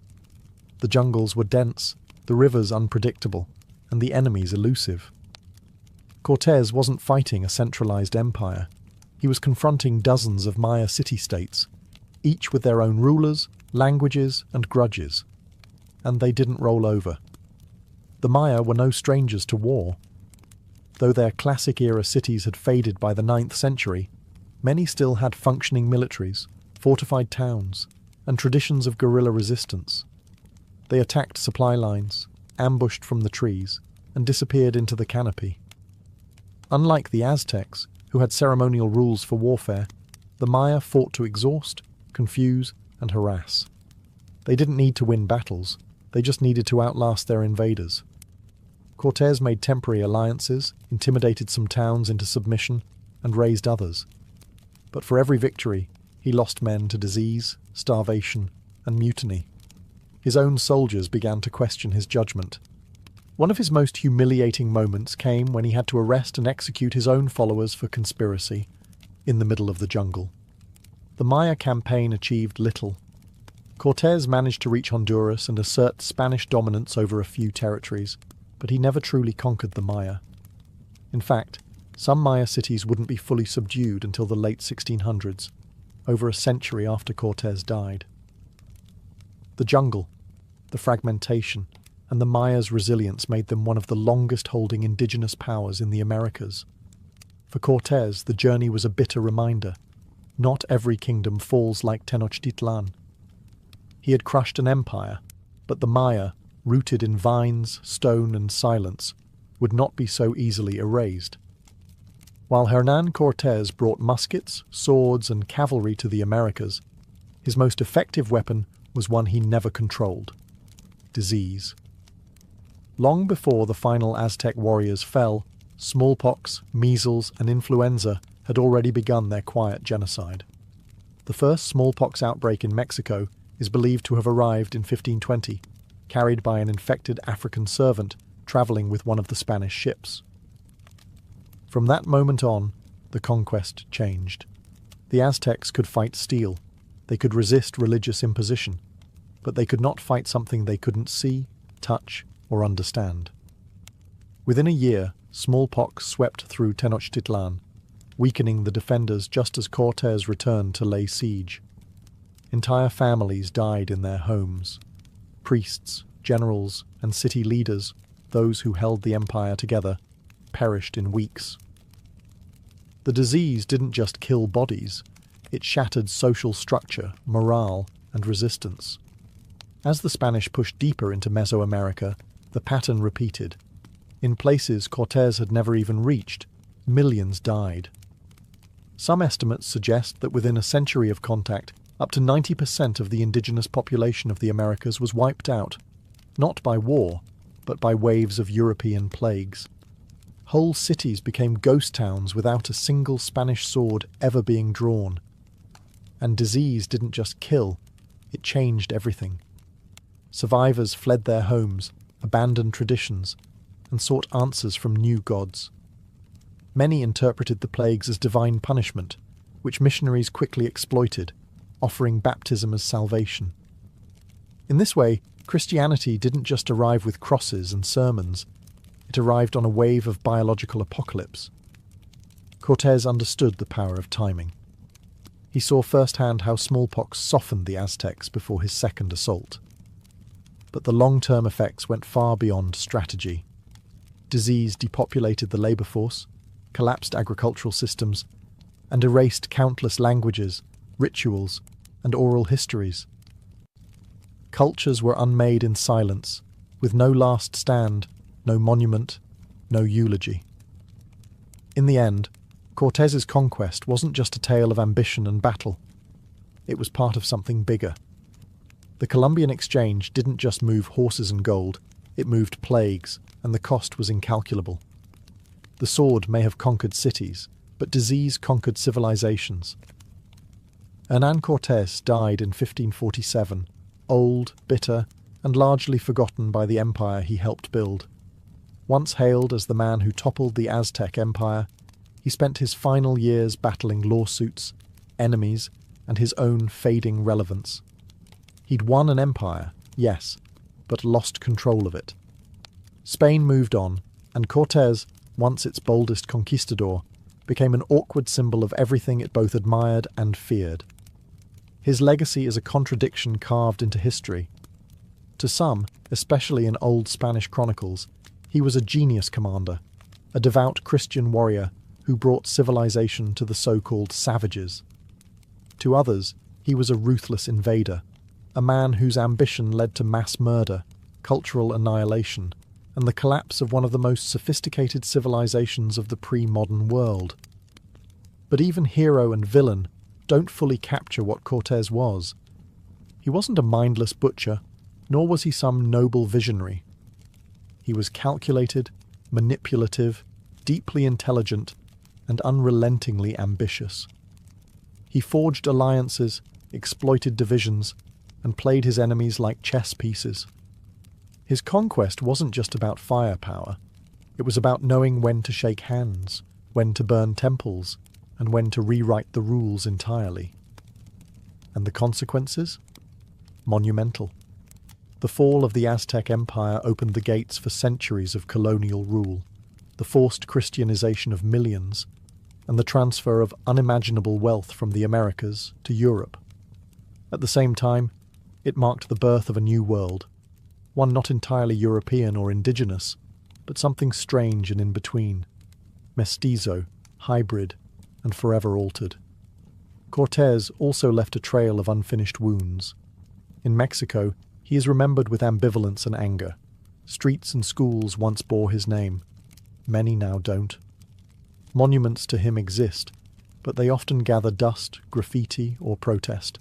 A: The jungles were dense, the rivers unpredictable, and the enemies elusive. Cortés wasn't fighting a centralized empire. He was confronting dozens of Maya city-states, each with their own rulers, languages, and grudges. And they didn't roll over. The Maya were no strangers to war. Though their classic-era cities had faded by the 9th century, many still had functioning militaries, fortified towns, and traditions of guerrilla resistance. They attacked supply lines, ambushed from the trees, and disappeared into the canopy. Unlike the Aztecs, who had ceremonial rules for warfare, the Maya fought to exhaust, confuse, and harass. They didn't need to win battles, they just needed to outlast their invaders. Cortés made temporary alliances, intimidated some towns into submission, and raised others. But for every victory, he lost men to disease, starvation, and mutiny. His own soldiers began to question his judgment. One of his most humiliating moments came when he had to arrest and execute his own followers for conspiracy, in the middle of the jungle. The Maya campaign achieved little. Cortés managed to reach Honduras and assert Spanish dominance over a few territories, but he never truly conquered the Maya. In fact, some Maya cities wouldn't be fully subdued until the late 1600s, over a century after Cortés died. The jungle, the fragmentation, and the Maya's resilience made them one of the longest-holding indigenous powers in the Americas. For Cortés, the journey was a bitter reminder. Not every kingdom falls like Tenochtitlan. He had crushed an empire, but the Maya, rooted in vines, stone, and silence, would not be so easily erased. While Hernán Cortés brought muskets, swords, and cavalry to the Americas, his most effective weapon was one he never controlled: disease. Long before the final Aztec warriors fell, smallpox, measles, and influenza had already begun their quiet genocide. The first smallpox outbreak in Mexico is believed to have arrived in 1520, carried by an infected African servant travelling with one of the Spanish ships. From that moment on, the conquest changed. The Aztecs could fight steel, they could resist religious imposition, but they could not fight something they couldn't see, touch, or understand. Within a year, smallpox swept through Tenochtitlan, weakening the defenders just as Cortés returned to lay siege. Entire families died in their homes. Priests, generals, and city leaders, those who held the empire together, perished in weeks. The disease didn't just kill bodies, it shattered social structure, morale, and resistance. As the Spanish pushed deeper into Mesoamerica, the pattern repeated. In places Cortés had never even reached, millions died. Some estimates suggest that within a century of contact, up to 90% of the indigenous population of the Americas was wiped out, not by war, but by waves of European plagues. Whole cities became ghost towns without a single Spanish sword ever being drawn. And disease didn't just kill, it changed everything. Survivors fled their homes, abandoned traditions, and sought answers from new gods. Many interpreted the plagues as divine punishment, which missionaries quickly exploited, offering baptism as salvation. In this way, Christianity didn't just arrive with crosses and sermons, it arrived on a wave of biological apocalypse. Cortés understood the power of timing. He saw firsthand how smallpox softened the Aztecs before his second assault. But the long-term effects went far beyond strategy. Disease depopulated the labour force, collapsed agricultural systems, and erased countless languages, rituals, and oral histories. Cultures were unmade in silence, with no last stand, no monument, no eulogy. In the end, Cortés's conquest wasn't just a tale of ambition and battle. It was part of something bigger. The Columbian Exchange didn't just move horses and gold, it moved plagues, and the cost was incalculable. The sword may have conquered cities, but disease conquered civilizations. Hernán Cortés died in 1547, old, bitter, and largely forgotten by the empire he helped build. Once hailed as the man who toppled the Aztec Empire, he spent his final years battling lawsuits, enemies, and his own fading relevance. He'd won an empire, yes, but lost control of it. Spain moved on, and Cortés, once its boldest conquistador, became an awkward symbol of everything it both admired and feared. His legacy is a contradiction carved into history. To some, especially in old Spanish chronicles, he was a genius commander, a devout Christian warrior who brought civilization to the so-called savages. To others, he was a ruthless invader, a man whose ambition led to mass murder, cultural annihilation, and the collapse of one of the most sophisticated civilizations of the pre-modern world. But even hero and villain don't fully capture what Cortés was. He wasn't a mindless butcher, nor was he some noble visionary. He was calculated, manipulative, deeply intelligent, and unrelentingly ambitious. He forged alliances, exploited divisions, and played his enemies like chess pieces. His conquest wasn't just about firepower. It was about knowing when to shake hands, when to burn temples, and when to rewrite the rules entirely. And the consequences? Monumental. The fall of the Aztec Empire opened the gates for centuries of colonial rule, the forced Christianization of millions, and the transfer of unimaginable wealth from the Americas to Europe. At the same time, it marked the birth of a new world, one not entirely European or indigenous, but something strange and in between, mestizo, hybrid, and forever altered. Cortés also left a trail of unfinished wounds. In Mexico, he is remembered with ambivalence and anger. Streets and schools once bore his name. Many now don't. Monuments to him exist, but they often gather dust, graffiti, or protest.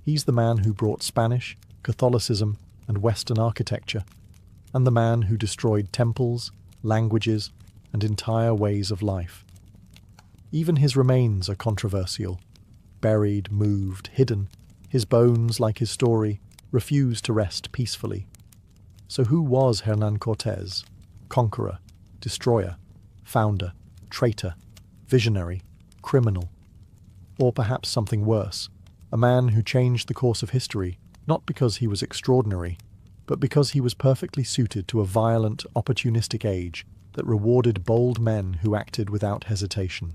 A: He's the man who brought Spanish, Catholicism, and Western architecture, and the man who destroyed temples, languages, and entire ways of life. Even his remains are controversial. Buried, moved, hidden, his bones, like his story, refuse to rest peacefully. So who was Hernán Cortés? Conqueror, destroyer, founder, traitor, visionary, criminal. Or perhaps something worse, a man who changed the course of history, not because he was extraordinary, but because he was perfectly suited to a violent, opportunistic age that rewarded bold men who acted without hesitation.